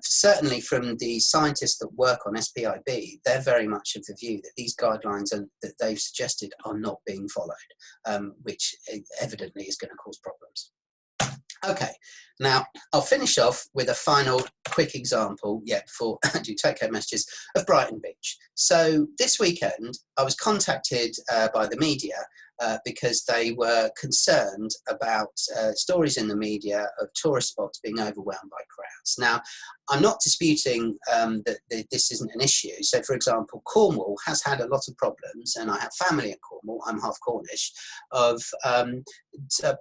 certainly from the scientists that work on SPIB, they're very much of the view that these guidelines that they've suggested are not being followed, which evidently is going to cause problems. Okay, now I'll finish off with a final quick example, before I do take-home messages, of Brighton Beach. So this weekend, I was contacted by the media because they were concerned about stories in the media of tourist spots being overwhelmed by crowds. Now, I'm not disputing that this isn't an issue. So, for example, Cornwall has had a lot of problems, and I have family in Cornwall, I'm half Cornish, of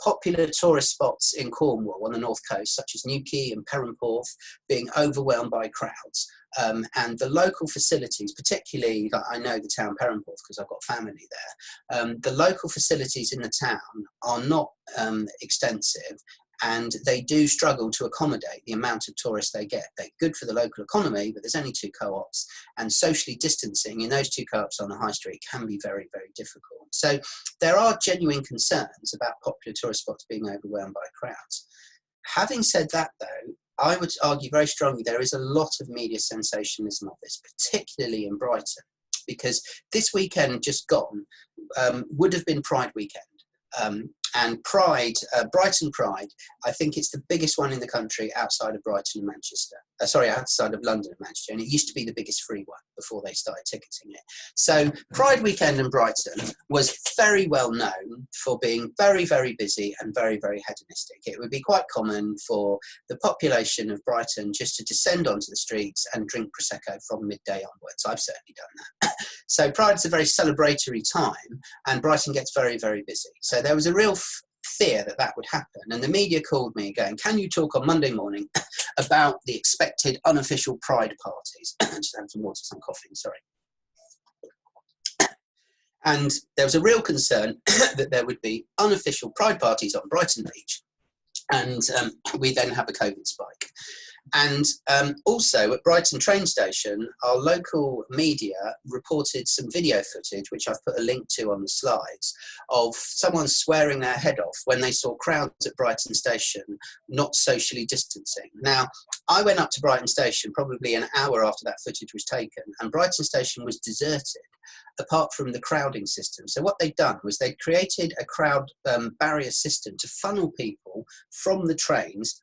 popular tourist spots in Cornwall on the north coast, such as Newquay and Perranporth, being overwhelmed by crowds. And the local facilities, particularly, like I know the town Perranporth because I've got family there, the local facilities in the town are not extensive, and they do struggle to accommodate the amount of tourists they get. They're good for the local economy, but there's only 2 co-ops, and socially distancing in those 2 co-ops on the high street can be very, very difficult. So there are genuine concerns about popular tourist spots being overwhelmed by crowds. Having said that, though, I would argue very strongly there is a lot of media sensationalism of this, particularly in Brighton, because this weekend just gone would have been Pride weekend. And Pride, Brighton Pride, I think it's the biggest one in the country outside of Brighton and Manchester. Outside of London and Manchester. And it used to be the biggest free one before they started ticketing it. So Pride weekend in Brighton was very well known for being very, very busy and very, very hedonistic. It would be quite common for the population of Brighton just to descend onto the streets and drink Prosecco from midday onwards. I've certainly done that. So Pride is a very celebratory time, and Brighton gets very, very busy. So there was a real fear that that would happen. And the media called me going, can you talk on Monday morning about the expected unofficial Pride parties? Just having some water, some coffee, sorry. And there was a real concern that there would be unofficial Pride parties on Brighton Beach. And we then have a COVID spike. And also at Brighton train station, our local media reported some video footage, which I've put a link to on the slides, of someone swearing their head off when they saw crowds at Brighton station not socially distancing. Now, I went up to Brighton station probably an hour after that footage was taken, and Brighton station was deserted, apart from the crowding system. So what they'd done was they'd created a crowd barrier system to funnel people from the trains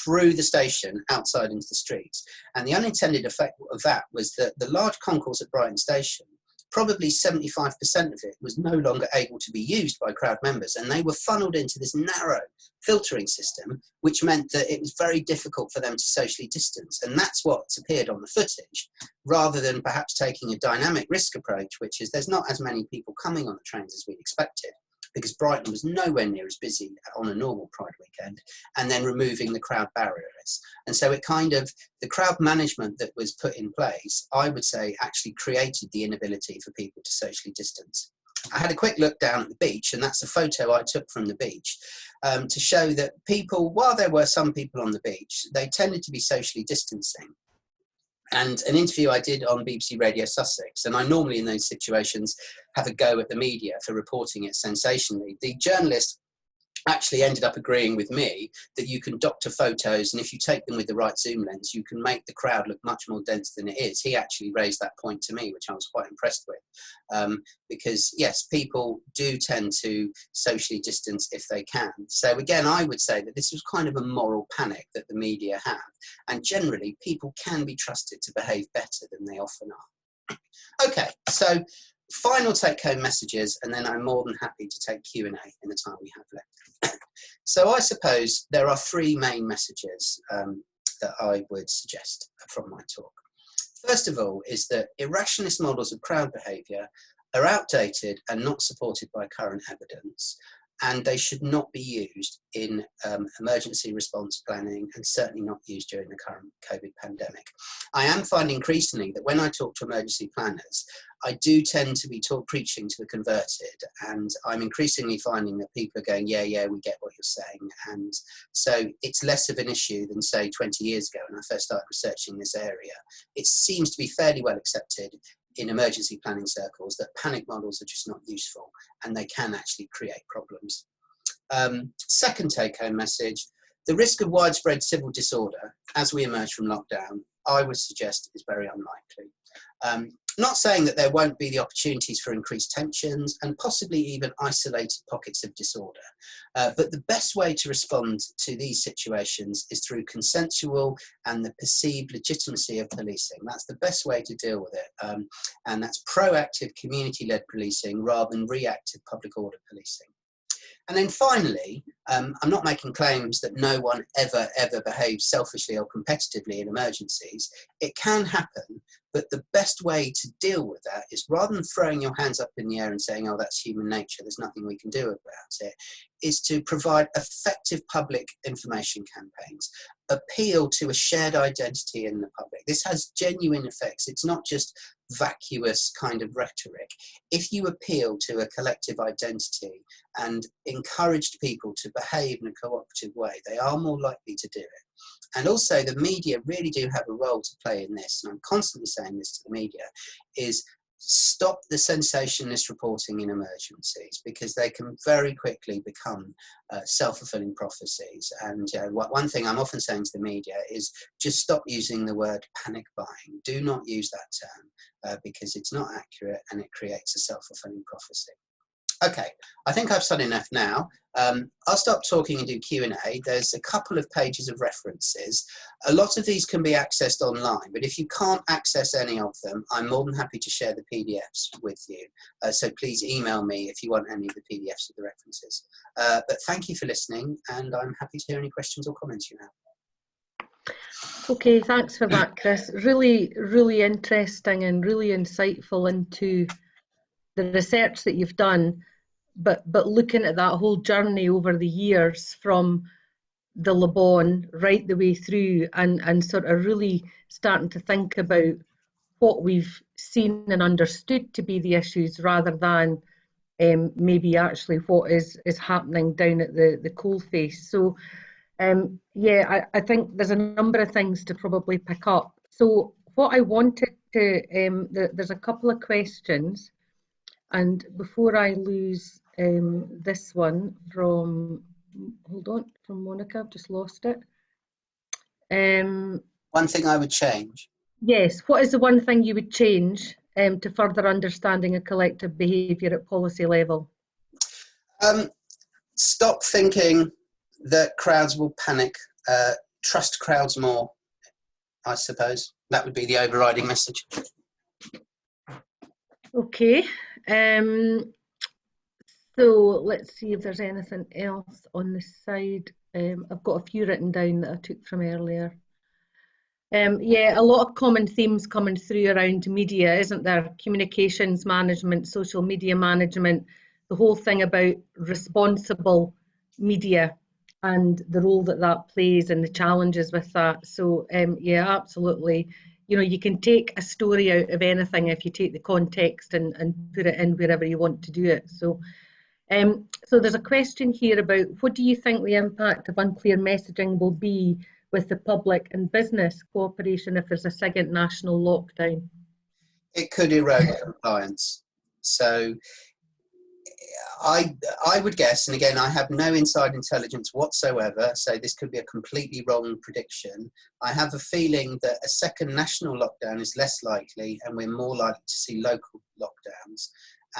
through the station outside into the streets. And the unintended effect of that was that the large concourse at Brighton station, probably 75% of it was no longer able to be used by crowd members, and they were funneled into this narrow filtering system, which meant that it was very difficult for them to socially distance. And that's what's appeared on the footage, rather than perhaps taking a dynamic risk approach, which is there's not as many people coming on the trains as we'd expected, because Brighton was nowhere near as busy on a normal Pride weekend, and then removing the crowd barriers. And so it kind of, the crowd management that was put in place, I would say actually created the inability for people to socially distance. I had a quick look down at the beach, and that's a photo I took from the beach to show that people, while there were some people on the beach, they tended to be socially distancing. And an interview I did on BBC Radio Sussex, and I normally in those situations have a go at the media for reporting it sensationally. The journalist actually ended up agreeing with me that you can doctor photos, and if you take them with the right zoom lens, you can make the crowd look much more dense than it is. He actually raised that point to me, which I was quite impressed with, because yes, people do tend to socially distance if they can. So again, I would say that this was kind of a moral panic that the media have, and generally people can be trusted to behave better than they often are. Okay, so final take-home messages, and then I'm more than happy to take Q&A in the time we have left. So I suppose there are 3 main messages that I would suggest from my talk. First of all is that irrationalist models of crowd behaviour are outdated and not supported by current evidence, and they should not be used in emergency response planning, and certainly not used during the current COVID pandemic. I am finding increasingly that when I talk to emergency planners, I do tend to be preaching to the converted, and I'm increasingly finding that people are going, yeah, we get what you're saying. And so it's less of an issue than, say, 20 years ago when I first started researching this area. It seems to be fairly well accepted in emergency planning circles that panic models are just not useful, and they can actually create problems. Second take-home message, the risk of widespread civil disorder as we emerge from lockdown, I would suggest is very unlikely. Not saying that there won't be the opportunities for increased tensions and possibly even isolated pockets of disorder. But the best way to respond to these situations is through consensual and the perceived legitimacy of policing. That's the best way to deal with it. And that's proactive community-led policing rather than reactive public order policing. And then finally, I'm not making claims that no one ever behaves selfishly or competitively in emergencies. It can happen, but the best way to deal with that is, rather than throwing your hands up in the air and saying, oh, that's human nature, there's nothing we can do about it, is to provide effective public information campaigns, appeal to a shared identity in the public. This has genuine effects. It's not just vacuous kind of rhetoric. If you appeal to a collective identity and encouraged people to behave in a cooperative way, they are more likely to do it. And also the media really do have a role to play in this, and I'm constantly saying this to the media, is stop the sensationalist reporting in emergencies, because they can very quickly become self-fulfilling prophecies. And one thing I'm often saying to the media is just stop using the word panic buying. Do not use that term because it's not accurate and it creates a self-fulfilling prophecy. Okay, I think I've said enough now. I'll stop talking and do Q&A. There's a couple of pages of references. A lot of these can be accessed online, but if you can't access any of them, I'm more than happy to share the PDFs with you. So please email me if you want any of the PDFs of the references. But thank you for listening, and I'm happy to hear any questions or comments you have. Okay, thanks for that, Chris. Really, really interesting and really insightful into the research that you've done, but looking at that whole journey over the years from the Le Bon right the way through, and sort of really starting to think about what we've seen and understood to be the issues, rather than maybe actually what is happening down at the coalface. So yeah, I think there's a number of things to probably pick up. So what I wanted to, there's a couple of questions. And before I lose this one from, hold on, from Monica, I've just lost it. One thing I would change. Yes, what is the one thing you would change to further understanding of collective behaviour at policy level? Stop thinking that crowds will panic. Trust crowds more, I suppose. That would be the overriding message. Okay. So let's see if there's anything else on this side. I've got a few written down that I took from earlier. Yeah, a lot of common themes coming through around media, isn't there? Communications management, social media management, the whole thing about responsible media and the role that that plays and the challenges with that. So yeah, absolutely. You know, you can take a story out of anything if you take the context and put it in wherever you want to do it. So so there's a question here about, what do you think the impact of unclear messaging will be with the public and business cooperation if there's a second national lockdown? It could erode compliance. So I would guess, and again, I have no inside intelligence whatsoever, so this could be a completely wrong prediction. I have a feeling that a second national lockdown is less likely, and we're more likely to see local lockdowns.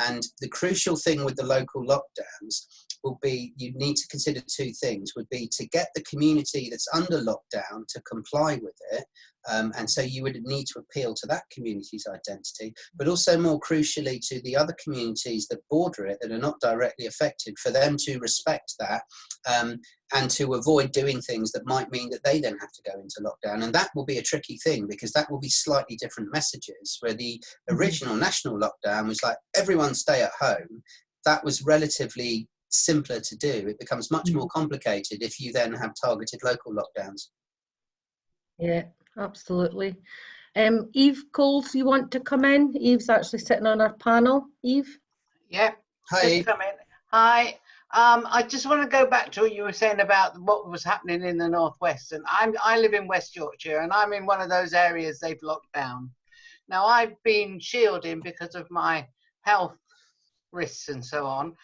And the crucial thing with the local lockdowns will be, you need to consider two things, would be to get the community that's under lockdown to comply with it. And so you would need to appeal to that community's identity, but also more crucially to the other communities that border it that are not directly affected, for them to respect that and to avoid doing things that might mean that they then have to go into lockdown. And that will be a tricky thing, because that will be slightly different messages, where the original national lockdown was like, everyone stay at home. That was relatively simpler to do. It becomes much more complicated if you then have targeted local lockdowns. Yeah, absolutely. Eve Coles, you want to come in? Eve's actually sitting on our panel. Eve? Yeah. Hi. Hi. I just want to go back to what you were saying about what was happening in the Northwest. And I live in West Yorkshire, and I'm in one of those areas they've locked down. Now, I've been shielding because of my health risks and so on.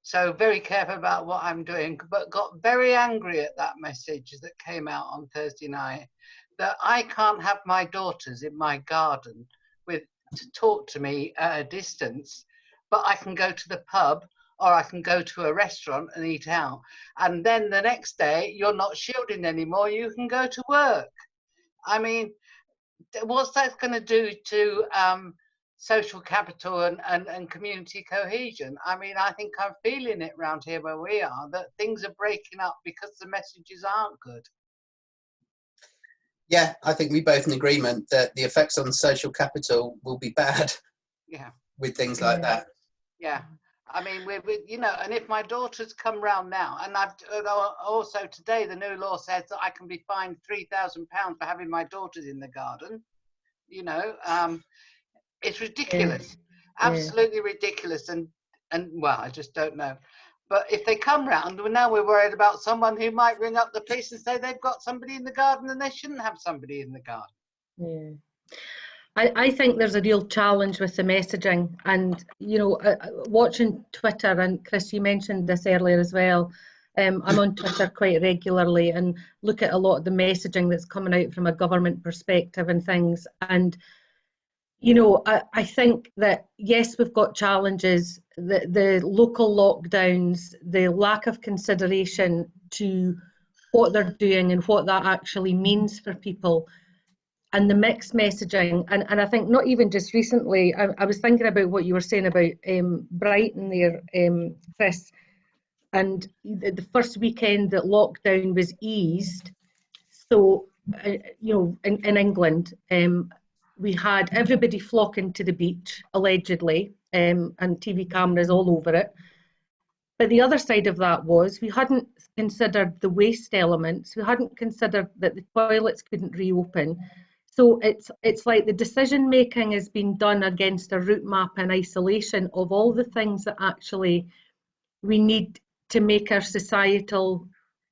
So very careful about what I'm doing, but got very angry at that message that came out on Thursday night, that I can't have my daughters in my garden to talk to me at a distance, but I can go to the pub or I can go to a restaurant and eat out. And then the next day, you're not shielding anymore. You can go to work. I mean, what's that going to do to social capital and community cohesion? I mean, I think I'm feeling it around here where we are, that things are breaking up because the messages aren't good. Yeah, I think we both in agreement that the effects on social capital will be bad. Yeah. With things like that. Yeah. I mean, you know, and if my daughters come round now, and I've also today the new law says that I can be fined £3,000 for having my daughters in the garden. You know, it's ridiculous, absolutely ridiculous, and well, I just don't know. But if they come round, well, now we're worried about someone who might ring up the police and say they've got somebody in the garden and they shouldn't have somebody in the garden. Yeah. I think there's a real challenge with the messaging, and you know, watching Twitter, and Chris, you mentioned this earlier as well. I'm on Twitter quite regularly and look at a lot of the messaging that's coming out from a government perspective and things. And you know, I think that yes, we've got challenges, the local lockdowns, the lack of consideration to what they're doing and what that actually means for people, and the mixed messaging. And I think not even just recently, I was thinking about what you were saying about Brighton there, Chris, and the first weekend that lockdown was eased. So, you know, in England, we had everybody flocking to the beach, allegedly, and TV cameras all over it. But the other side of that was we hadn't considered the waste elements. We hadn't considered that the toilets couldn't reopen. So it's like the decision making has been done against a route map and isolation of all the things that actually we need to make our societal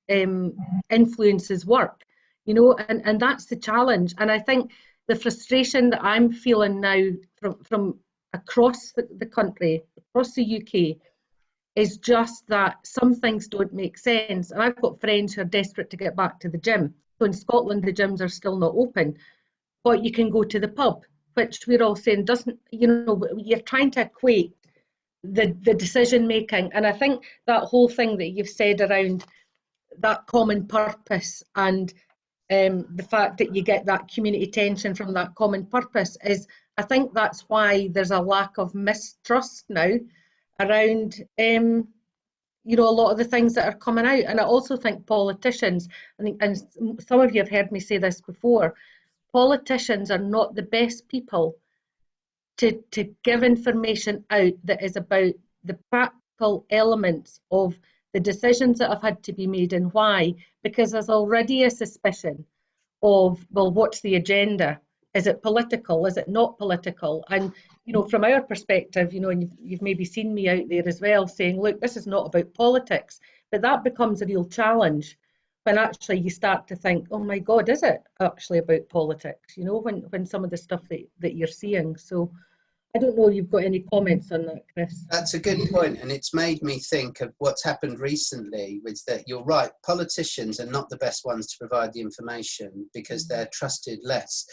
influences work, you know, and that's the challenge. And I think the frustration that I'm feeling now from across the country, across the UK, is just that some things don't make sense. And I've got friends who are desperate to get back to the gym. So in Scotland, the gyms are still not open, but you can go to the pub, which we're all saying doesn't, you know, you're trying to equate the decision making. And I think that whole thing that you've said around that common purpose and the fact that you get that community tension from that common purpose is, I think that's why there's a lack of mistrust now around you know, a lot of the things that are coming out. And I also think politicians, and some of you have heard me say this before, politicians are not the best people to give information out that is about the practical elements of the decisions that have had to be made and why, because there's already a suspicion of, well, what's the agenda? Is it political? Is it not political? And, you know, from our perspective, you know, and you've maybe seen me out there as well saying, look, this is not about politics, but that becomes a real challenge when actually you start to think, oh my God, is it actually about politics? You know, when some of the stuff that you're seeing. So I don't know if you've got any comments on that, Chris. That's a good point, and it's made me think of what's happened recently with that. You're right, politicians are not the best ones to provide the information because they're trusted less.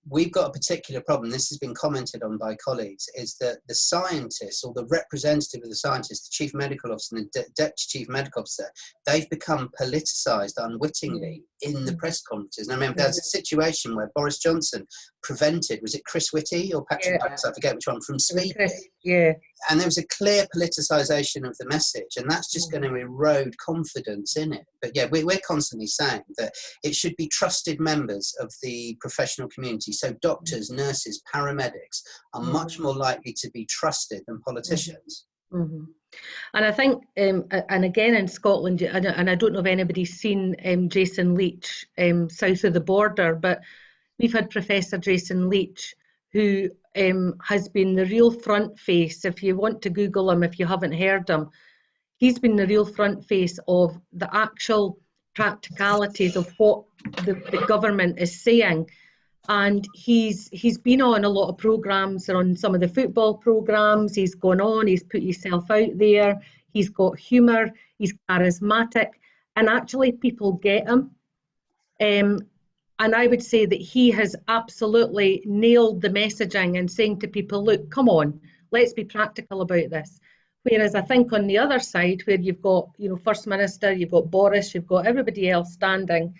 We've got a particular problem, this has been commented on by colleagues, is that the scientists or the representative of the scientists, the chief medical officer and the deputy chief medical officer, they've become politicised unwittingly in the press conferences. And I remember there's a situation where Boris Johnson prevented, was it Chris Whitty or Patrick Harris, I forget which one, from speaking. Yeah. And there was a clear politicisation of the message, and that's just going to erode confidence in it. But yeah, we're constantly saying that it should be trusted members of the professional community. So doctors, nurses, paramedics are much more likely to be trusted than politicians. Mm-hmm. And I think, and again in Scotland, and I don't know if anybody's seen Jason Leach south of the border, but we've had Professor Jason Leach, who has been the real front face. If you want to Google him, if you haven't heard him, he's been the real front face of the actual practicalities of what the government is saying. And he's been on a lot of programmes, on some of the football programmes. He's gone on, he's put himself out there, he's got humour, he's charismatic, and actually people get him. And I would say that he has absolutely nailed the messaging and saying to people, look, come on, let's be practical about this. Whereas I think on the other side, where you've got, First Minister, you've got Boris, you've got everybody else standing,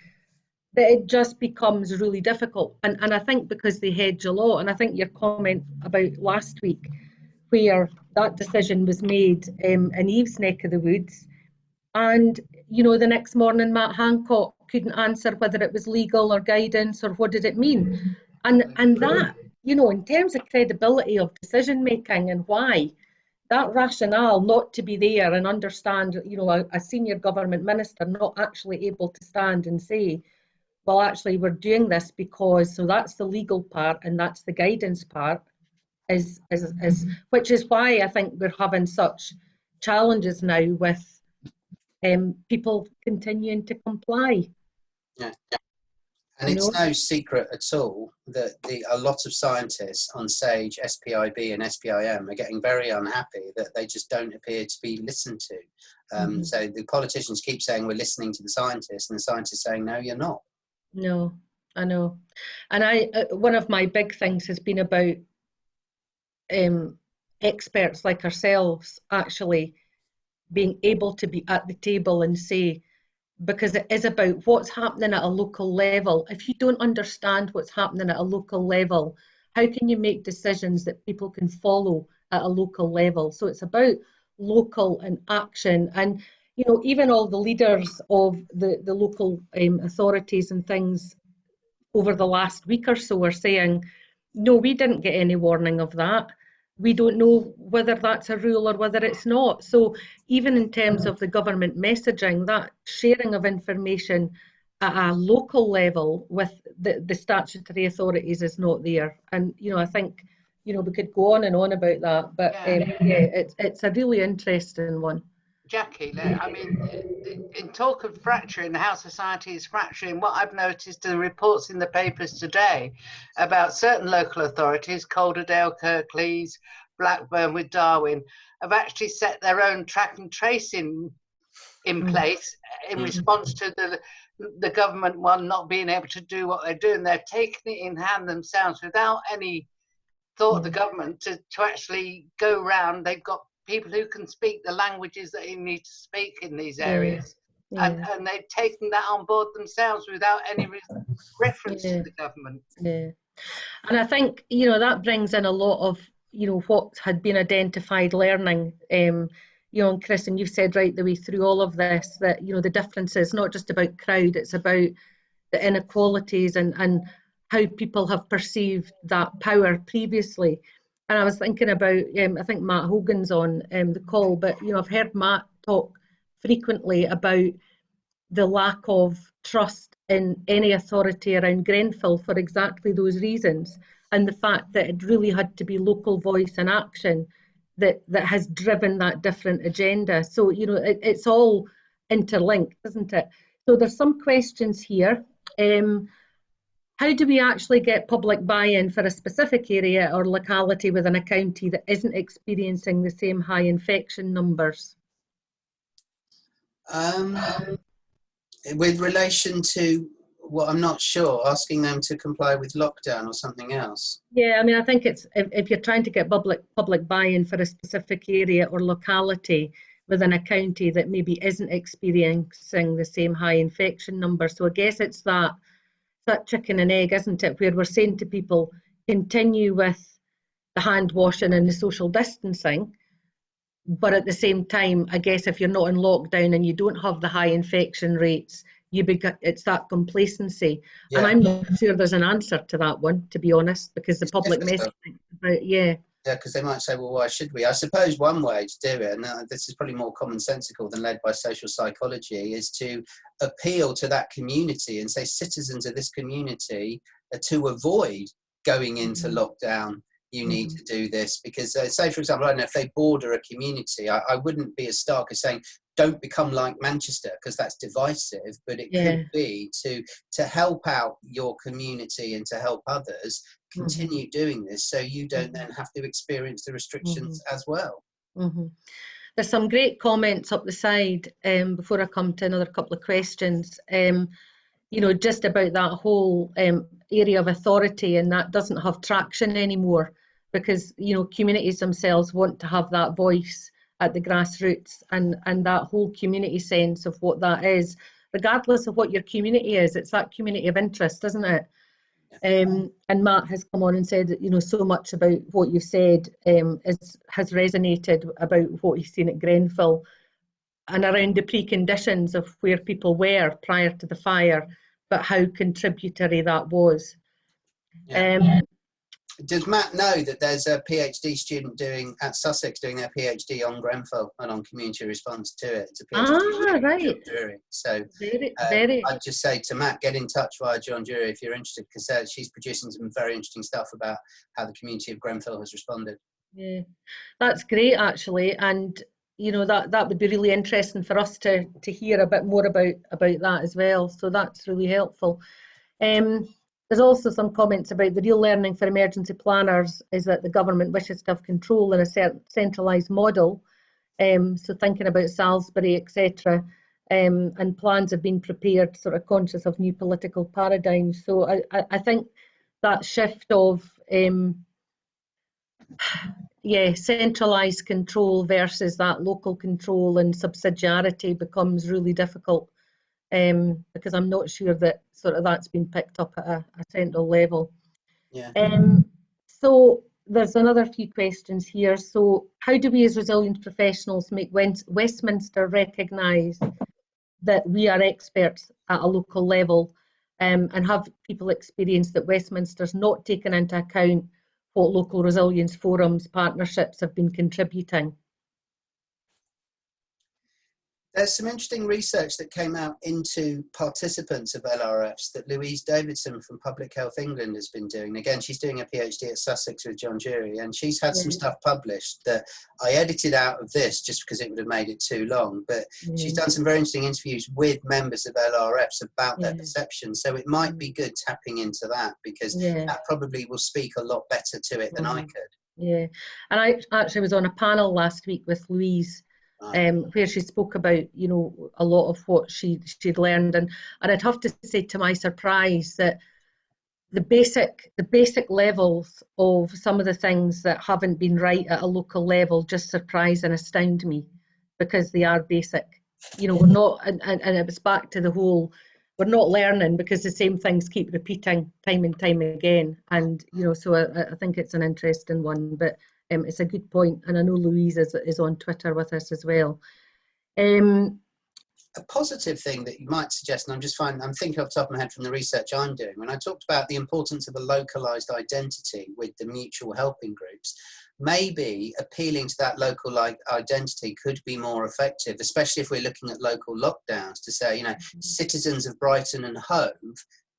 that it just becomes really difficult. And I think because they hedge a lot, and I think your comment about last week, where that decision was made in Eve's neck of the woods, and the next morning Matt Hancock couldn't answer whether it was legal or guidance or what did it mean. And that, in terms of credibility of decision making and why, that rationale not to be there and understand, a senior government minister not actually able to stand and say, well, actually, we're doing this because, so that's the legal part and that's the guidance part, is which is why I think we're having such challenges now with people continuing to comply. Yeah. And it's no secret at all that a lot of scientists on SAGE, SPIB and SPIM are getting very unhappy that they just don't appear to be listened to. So the politicians keep saying we're listening to the scientists, and the scientists saying, no, you're not. No, I know. And one of my big things has been about experts like ourselves actually being able to be at the table and say, because it is about what's happening at a local level. If you don't understand what's happening at a local level, how can you make decisions that people can follow at a local level? So it's about local and action. And, even all the leaders of the local authorities and things over the last week or so are saying, no, we didn't get any warning of that. We don't know whether that's a rule or whether it's not. So even in terms of the government messaging, that sharing of information at a local level with the statutory authorities is not there. And, I think, we could go on and on about that, but it's a really interesting one. Jackie, I mean, in talk of fracturing, how society is fracturing, what I've noticed in the reports in the papers today about certain local authorities, Calderdale, Kirklees, Blackburn with Darwin, have actually set their own track and trace in place in response to the government one not being able to do what they're doing. They're taking it in hand themselves without any thought of the government to actually go round. They've got people who can speak the languages that you need to speak in these areas. And they've taken that on board themselves without any reference to the government. And I think, that brings in a lot of, what had been identified learning, and Chris, and you've said right the way through all of this, that, the difference is not just about crowd, it's about the inequalities and how people have perceived that power previously. And I was thinking about, I think Matt Hogan's on the call, but, I've heard Matt talk frequently about the lack of trust in any authority around Grenfell for exactly those reasons, and the fact that it really had to be local voice and action that has driven that different agenda. So, it's all interlinked, isn't it? So there's some questions here. How do we actually get public buy-in for a specific area or locality within a county that isn't experiencing the same high infection numbers? With relation to what, I'm not sure, asking them to comply with lockdown or something else? Yeah, I mean, I think it's if you're trying to get public buy-in for a specific area or locality within a county that maybe isn't experiencing the same high infection numbers. So I guess it's that chicken and egg, isn't it, where we're saying to people, continue with the hand washing and the social distancing, but at the same time, I guess if you're not in lockdown and you don't have the high infection rates, it's that complacency. And I'm not sure there's an answer to that one, to be honest, because the public messaging about, Yeah, because they might say, well, why should we? I suppose one way to do it, and this is probably more commonsensical than led by social psychology, is to appeal to that community and say citizens of this community to avoid going into lockdown. You need to do this because, say, for example, I don't know, if they border a community, I wouldn't be as stark as saying, don't become like Manchester, because that's divisive, but it could be to help out your community and to help others continue doing this so you don't then have to experience the restrictions as well. There's some great comments up the side before I come to another couple of questions. you know, just about that whole area of authority, and that doesn't have traction anymore because, you know, communities themselves want to have that voice at the grassroots, and that whole community sense of what that is, regardless of what your community is, it's that community of interest, isn't it? And Matt has come on and said that, you know, so much about what you've said has resonated about what he's seen at Grenfell and around the preconditions of where people were prior to the fire, but how contributory that was. Yeah. Does Matt know that there's a PhD student at Sussex doing their PhD on Grenfell and on community response to it? It's a PhD right. John Drury. So I'd just say to Matt, get in touch via John Drury if you're interested, because she's producing some very interesting stuff about how the community of Grenfell has responded. Yeah, that's great actually, and you know, that would be really interesting for us to hear a bit more about that as well. So that's really helpful. There's also some comments about the real learning for emergency planners is that the government wishes to have control in a centralised model. So thinking about Salisbury, etc. And plans have been prepared, sort of conscious of new political paradigms. So I think that shift of centralised control versus that local control and subsidiarity becomes really difficult. Because I'm not sure that sort of that's been picked up at a central level. Yeah. So there's another few questions here. So how do we as resilience professionals make Westminster recognise that we are experts at a local level, and have people experience that Westminster's not taken into account what local resilience forums, partnerships have been contributing? There's some interesting research that came out into participants of LRFs that Louise Davidson from Public Health England has been doing. Again, she's doing a PhD at Sussex with John Drury, and she's had some stuff published that I edited out of this just because it would have made it too long. But she's done some very interesting interviews with members of LRFs about their perceptions. So it might be good tapping into that, because that probably will speak a lot better to it than I could. Yeah, and I actually was on a panel last week with Louise, where she spoke about, you know, a lot of what she'd learned, and I'd have to say, to my surprise, that the basic levels of some of the things that haven't been right at a local level just surprise and astound me, because they are basic. You know, we're not, and it was back to the whole, we're not learning because the same things keep repeating time and time again. And, you know, so I think it's an interesting one, but it's a good point. And I know Louise is on Twitter with us as well. A positive thing that you might suggest, and I'm thinking off the top of my head from the research I'm doing, when I talked about the importance of a localised identity with the mutual helping groups, maybe appealing to that local identity could be more effective, especially if we're looking at local lockdowns, to say, you know, citizens of Brighton and Hove,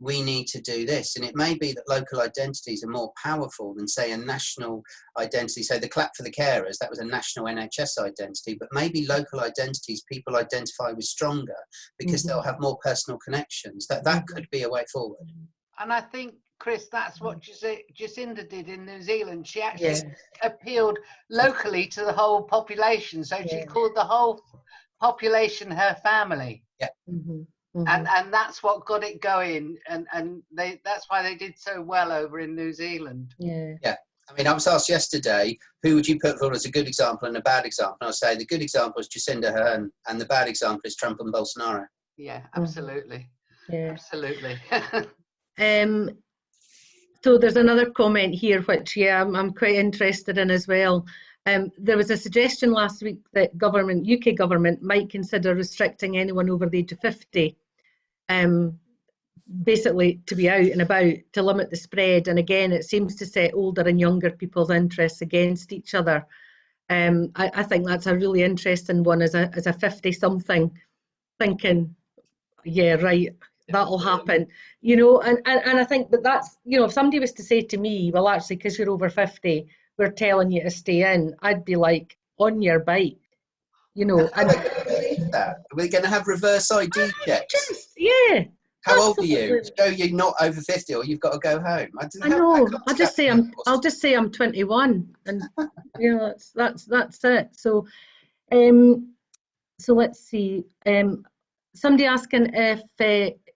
we need to do this. And it may be that local identities are more powerful than, say, a national identity. So the clap for the carers, that was a national NHS identity, but maybe local identities people identify with stronger because they'll have more personal connections. That could be a way forward. And I think, Chris, that's what Jacinda did in New Zealand. She actually appealed locally to the whole population. So she called the whole population her family. Yeah. And that's what got it going, and that's why they did so well over in New Zealand. Yeah. I mean, I was asked yesterday, who would you put forward as a good example and a bad example? And I'll say the good example is Jacinda Ardern, and the bad example is Trump and Bolsonaro. Yeah, absolutely. Absolutely. So there's another comment here, which I'm quite interested in as well. There was a suggestion last week that UK government might consider restricting anyone over the age of 50, basically to be out and about, to limit the spread. And again, it seems to set older and younger people's interests against each other. I think that's a really interesting one as a 50-something thinking, yeah, right, that'll happen, you know, and I think that that's, you know, if somebody was to say to me, well, actually, because you're over 50, we're telling you to stay in, I'd be like, on your bike, you know. And that we're going to have reverse ID checks. Yeah. How old are you? Show you're not over 50, or you've got to go home. I know. I'll just say I'm 21, and you know, that's it. So, so let's see. Somebody asking if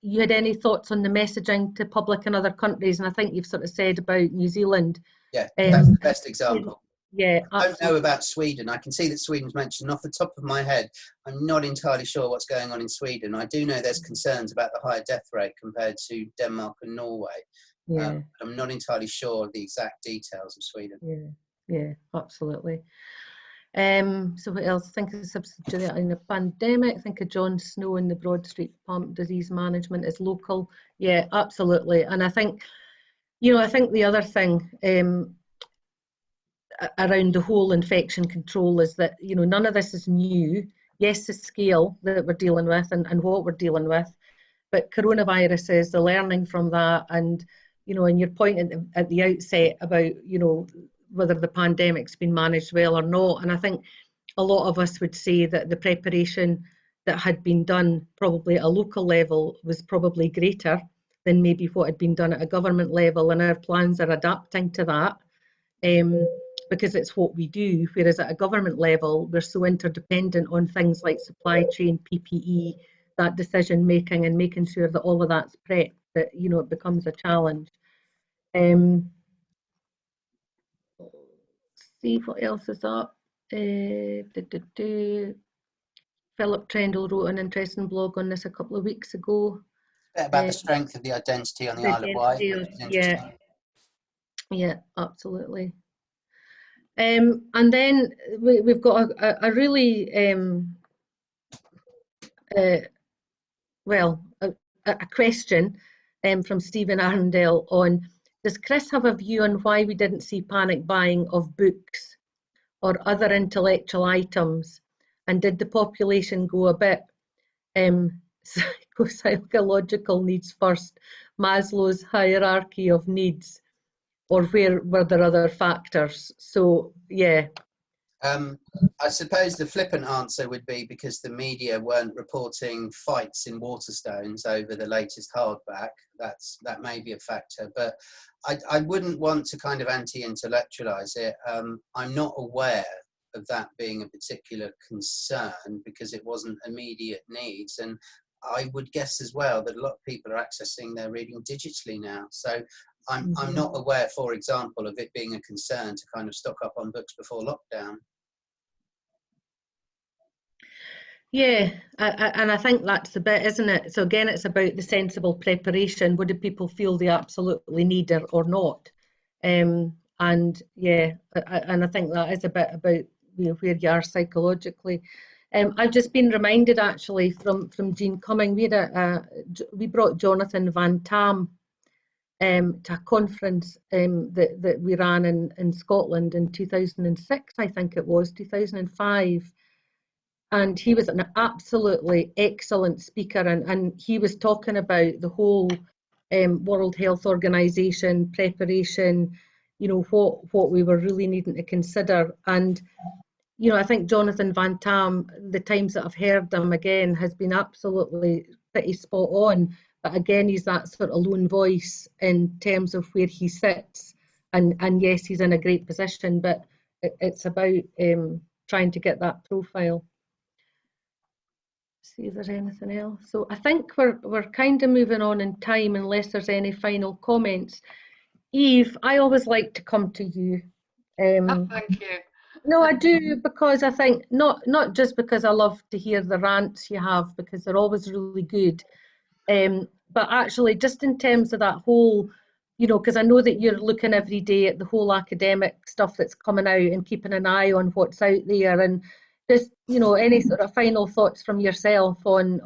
you had any thoughts on the messaging to public in other countries, and I think you've sort of said about New Zealand. Yeah, that's the best example. Yeah, I don't know about Sweden. I can see that Sweden's mentioned. Off the top of my head, I'm not entirely sure what's going on in Sweden. I do know there's concerns about the higher death rate compared to Denmark and Norway. Yeah. I'm not entirely sure of the exact details of Sweden. Yeah, absolutely. So what else? I think of subsidiarity in the pandemic. Think of John Snow and the Broad Street Pump disease management is local. Yeah, absolutely. And I think, I think the other thing around the whole infection control is that, none of this is new. Yes, the scale that we're dealing with and what we're dealing with, but coronaviruses, the learning from that, and, and your point at the outset about, whether the pandemic's been managed well or not. And I think a lot of us would say that the preparation that had been done probably at a local level was probably greater than maybe what had been done at a government level, and our plans are adapting to that because it's what we do, whereas at a government level we're so interdependent on things like supply chain, PPE, that decision making, and making sure that all of that's prepped, that it becomes a challenge. See what else is up. Philip Trendle wrote an interesting blog on this a couple of weeks ago. About the strength of the identity on the Isle of Wight, which is interesting. Yeah, absolutely. And then we've got a really a question from Stephen Arundel on, does Chris have a view on why we didn't see panic buying of books or other intellectual items, and did the population go a bit psychological needs first, Maslow's hierarchy of needs, or were there other factors? So yeah. I suppose the flippant answer would be because the media weren't reporting fights in Waterstones over the latest hardback. That may be a factor, but I wouldn't want to kind of anti-intellectualize it. I'm not aware of that being a particular concern because it wasn't immediate needs, and I would guess as well that a lot of people are accessing their reading digitally now. So I'm not aware, for example, of it being a concern to kind of stock up on books before lockdown. Yeah, and I think that's the bit, isn't it? So again, it's about the sensible preparation. What do people feel they absolutely need or not? And yeah, and I think that is a bit about where you are psychologically. I've just been reminded actually from Jean Cumming. We brought Jonathan Van Tam to a conference that we ran in Scotland in 2006, I think it was 2005. And he was an absolutely excellent speaker, and he was talking about the whole World Health Organization preparation, what we were really needing to consider. And I think Jonathan Van Tam, the times that I've heard him again, has been absolutely pretty spot on. But again, he's that sort of lone voice in terms of where he sits. And yes, he's in a great position, but it's about trying to get that profile. See if there's anything else. So I think we're kind of moving on in time unless there's any final comments. Eve, I always like to come to you. Thank you. No, I do, because I think not just because I love to hear the rants you have, because they're always really good, but actually just in terms of that whole, because I know that you're looking every day at the whole academic stuff that's coming out and keeping an eye on what's out there, and just any sort of final thoughts from yourself on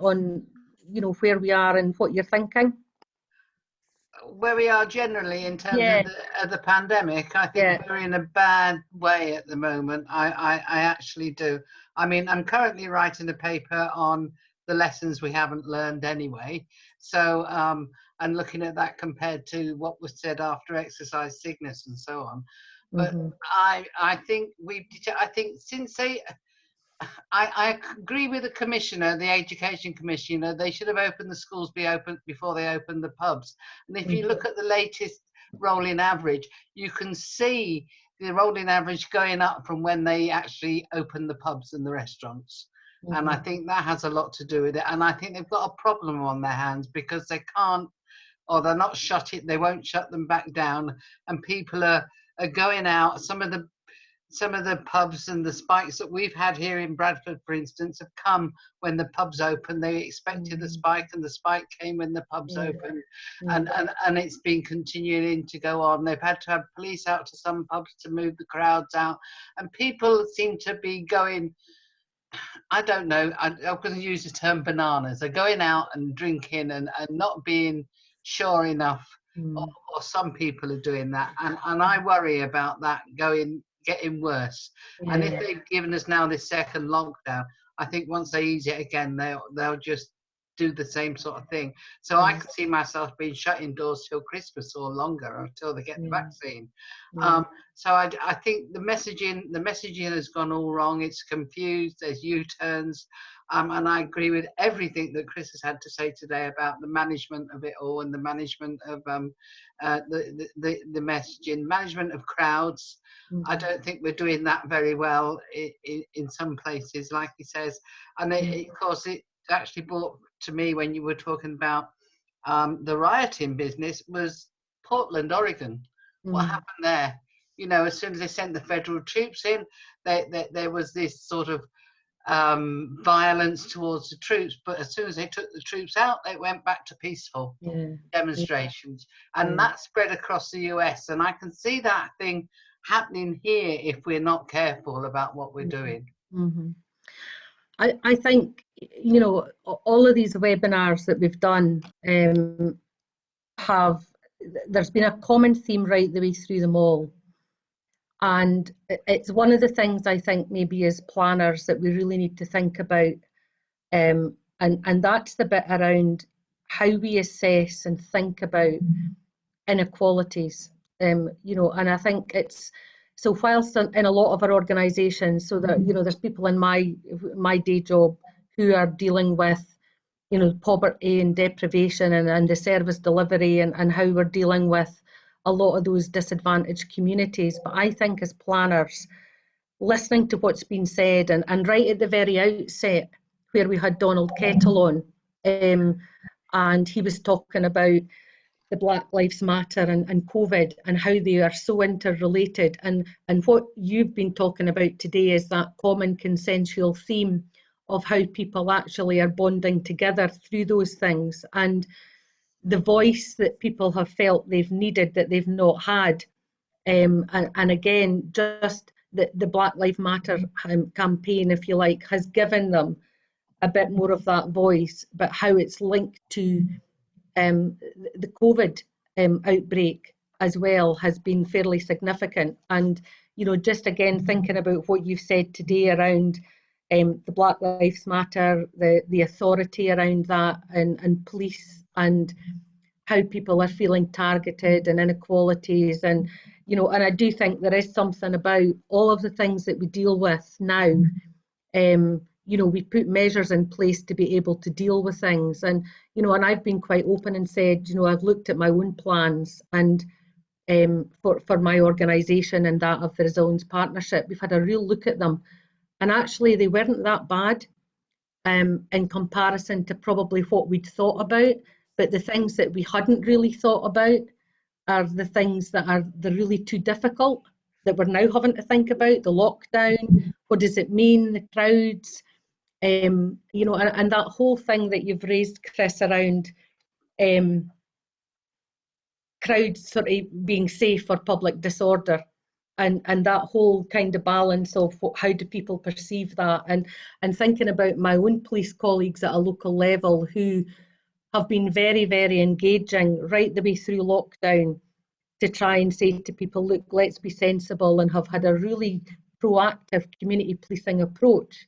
where we are and what you're thinking. Where we are generally in terms of the pandemic, I think we're in a bad way at the moment. I actually do. I mean, I'm currently writing a paper on the lessons we haven't learned anyway. So, and looking at that compared to what was said after exercise sickness and so on. But I think since I agree with the commissioner, the education commissioner. They should have opened the schools before they opened the pubs. And if you look at the latest rolling average, you can see the rolling average going up from when they actually opened the pubs and the restaurants. And I think that has a lot to do with it. And I think they've got a problem on their hands because they can't, or they're not shut it, they won't shut them back down. And people are going out. Some of the pubs and the spikes that we've had here in Bradford, for instance, have come when the pubs opened. They expected the spike, and the spike came when the pubs opened. And it's been continuing to go on. They've had to have police out to some pubs to move the crowds out. And people seem to be going, I don't know, I'm going to use the term bananas. They're going out and drinking and not being sure enough, or some people are doing that. And I worry about that getting worse. And if they've given us now this second lockdown, I think once they ease it again, they'll just do the same sort of thing. So I could see myself being shut indoors till Christmas or longer, or until they get the vaccine. So I think the messaging has gone all wrong. It's confused. There's U-turns, and I agree with everything that Chris has had to say today about the management of it all, and the management of the messaging, management of crowds. I don't think we're doing that very well in some places, like he says. And of course, it actually brought to me, when you were talking about the rioting business, was Portland, Oregon. What happened there? You know, as soon as they sent the federal troops in, there was this sort of violence towards the troops. But as soon as they took the troops out, they went back to peaceful demonstrations. And that spread across the US. And I can see that thing happening here if we're not careful about what we're doing. I think, you know, all of these webinars that we've done there's been a common theme right the way through them all. And it's one of the things I think maybe as planners that we really need to think about. And that's the bit around how we assess and think about inequalities. You know, and I think it's, so whilst in a lot of our organisations, so that, you know, there's people in my day job who are dealing with, you know, poverty and deprivation and the service delivery and how we're dealing with a lot of those disadvantaged communities. But I think as planners, listening to what's been said, and right at the very outset, where we had Donald Kettle on, and he was talking about the Black Lives Matter and COVID and how they are so interrelated. And what you've been talking about today is that common consensual theme of how people actually are bonding together through those things, and the voice that people have felt they've needed that they've not had. And again, just the Black Lives Matter campaign, if you like, has given them a bit more of that voice, but how it's linked to the COVID outbreak as well has been fairly significant. And, you know, just again, thinking about what you've said today around the Black Lives Matter, the authority around that, and police, and how people are feeling targeted, and inequalities, and, you know, and I do think there is something about all of the things that we deal with now. You know, we put measures in place to be able to deal with things, and, you know, and I've been quite open and said, you know, I've looked at my own plans, and for my organisation and that of the Resilience Partnership, we've had a real look at them, and actually they weren't that bad in comparison to probably what we'd thought about. But the things that we hadn't really thought about are the things that are really too difficult, that we're now having to think about. The lockdown, what does it mean, the crowds, you know, and that whole thing that you've raised, Chris, around crowds sort of being safe for public disorder, and that whole kind of balance of how do people perceive that, and thinking about my own police colleagues at a local level who have been very, very engaging right the way through lockdown to try and say to people, look, let's be sensible, and have had a really proactive community policing approach,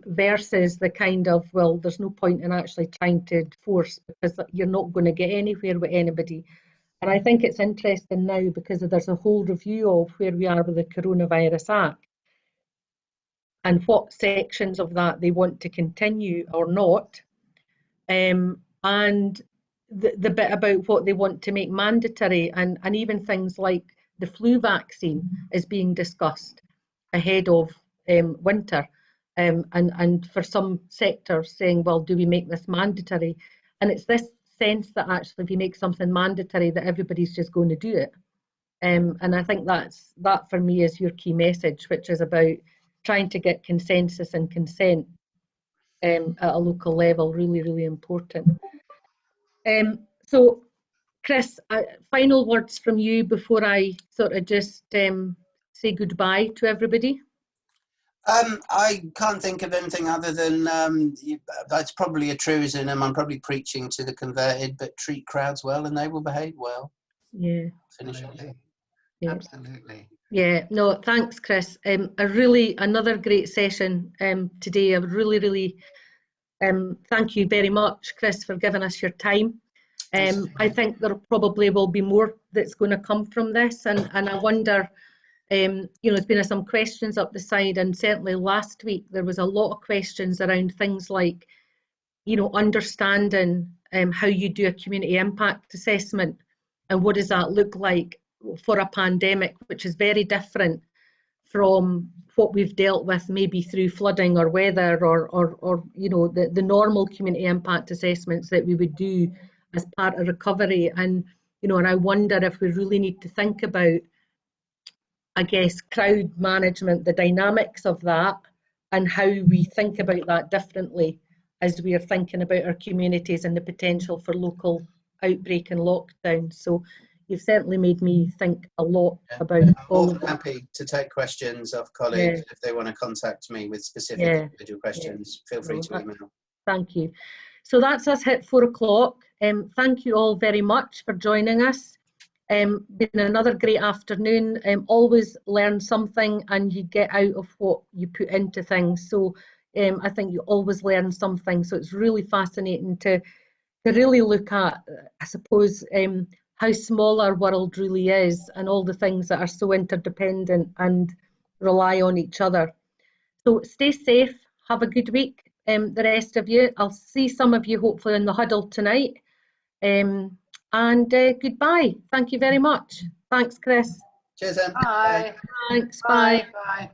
versus the kind of, well, there's no point in actually trying to enforce because you're not going to get anywhere with anybody. And I think it's interesting now because there's a whole review of where we are with the Coronavirus Act and what sections of that they want to continue or not, and the bit about what they want to make mandatory, and even things like the flu vaccine is being discussed ahead of winter. and for some sectors saying, well, do we make this mandatory? And it's this sense that actually if you make something mandatory that everybody's just going to do it. And I think that for me is your key message, which is about trying to get consensus and consent at a local level, really, really important. So Chris, final words from you before I sort of just say goodbye to everybody. I can't think of anything other than that's probably a truism. I'm probably preaching to the converted, but treat crowds well and they will behave well. Yeah. Finish off. Yeah. Absolutely. Yeah, no, thanks, Chris. Another great session today. I would really thank you very much, Chris, for giving us your time. I think there probably will be more that's going to come from this, and I wonder, there's been some questions up the side, and certainly last week there was a lot of questions around things like, understanding how you do a community impact assessment and what does that look like for a pandemic, which is very different from what we've dealt with maybe through flooding or weather or the normal community impact assessments that we would do as part of recovery. And and I wonder if we really need to think about, I guess, crowd management, the dynamics of that, and how we think about that differently as we are thinking about our communities and the potential for local outbreak and lockdown. So you've certainly made me think a lot about all of that. I'm happy to take questions of colleagues if they want to contact me with specific individual questions. Feel free to email. Thank you. So that's us hit 4 o'clock. Thank you all very much for joining us. Been another great afternoon. Always learn something and you get out of what you put into things. So I think you always learn something. So it's really fascinating to really look at, I suppose, how small our world really is and all the things that are so interdependent and rely on each other. So stay safe, have a good week, the rest of you. I'll see some of you hopefully in the huddle tonight. And goodbye. Thank you very much. Thanks, Chris. Cheers, Em. Bye. Thanks. Bye. Bye. Bye.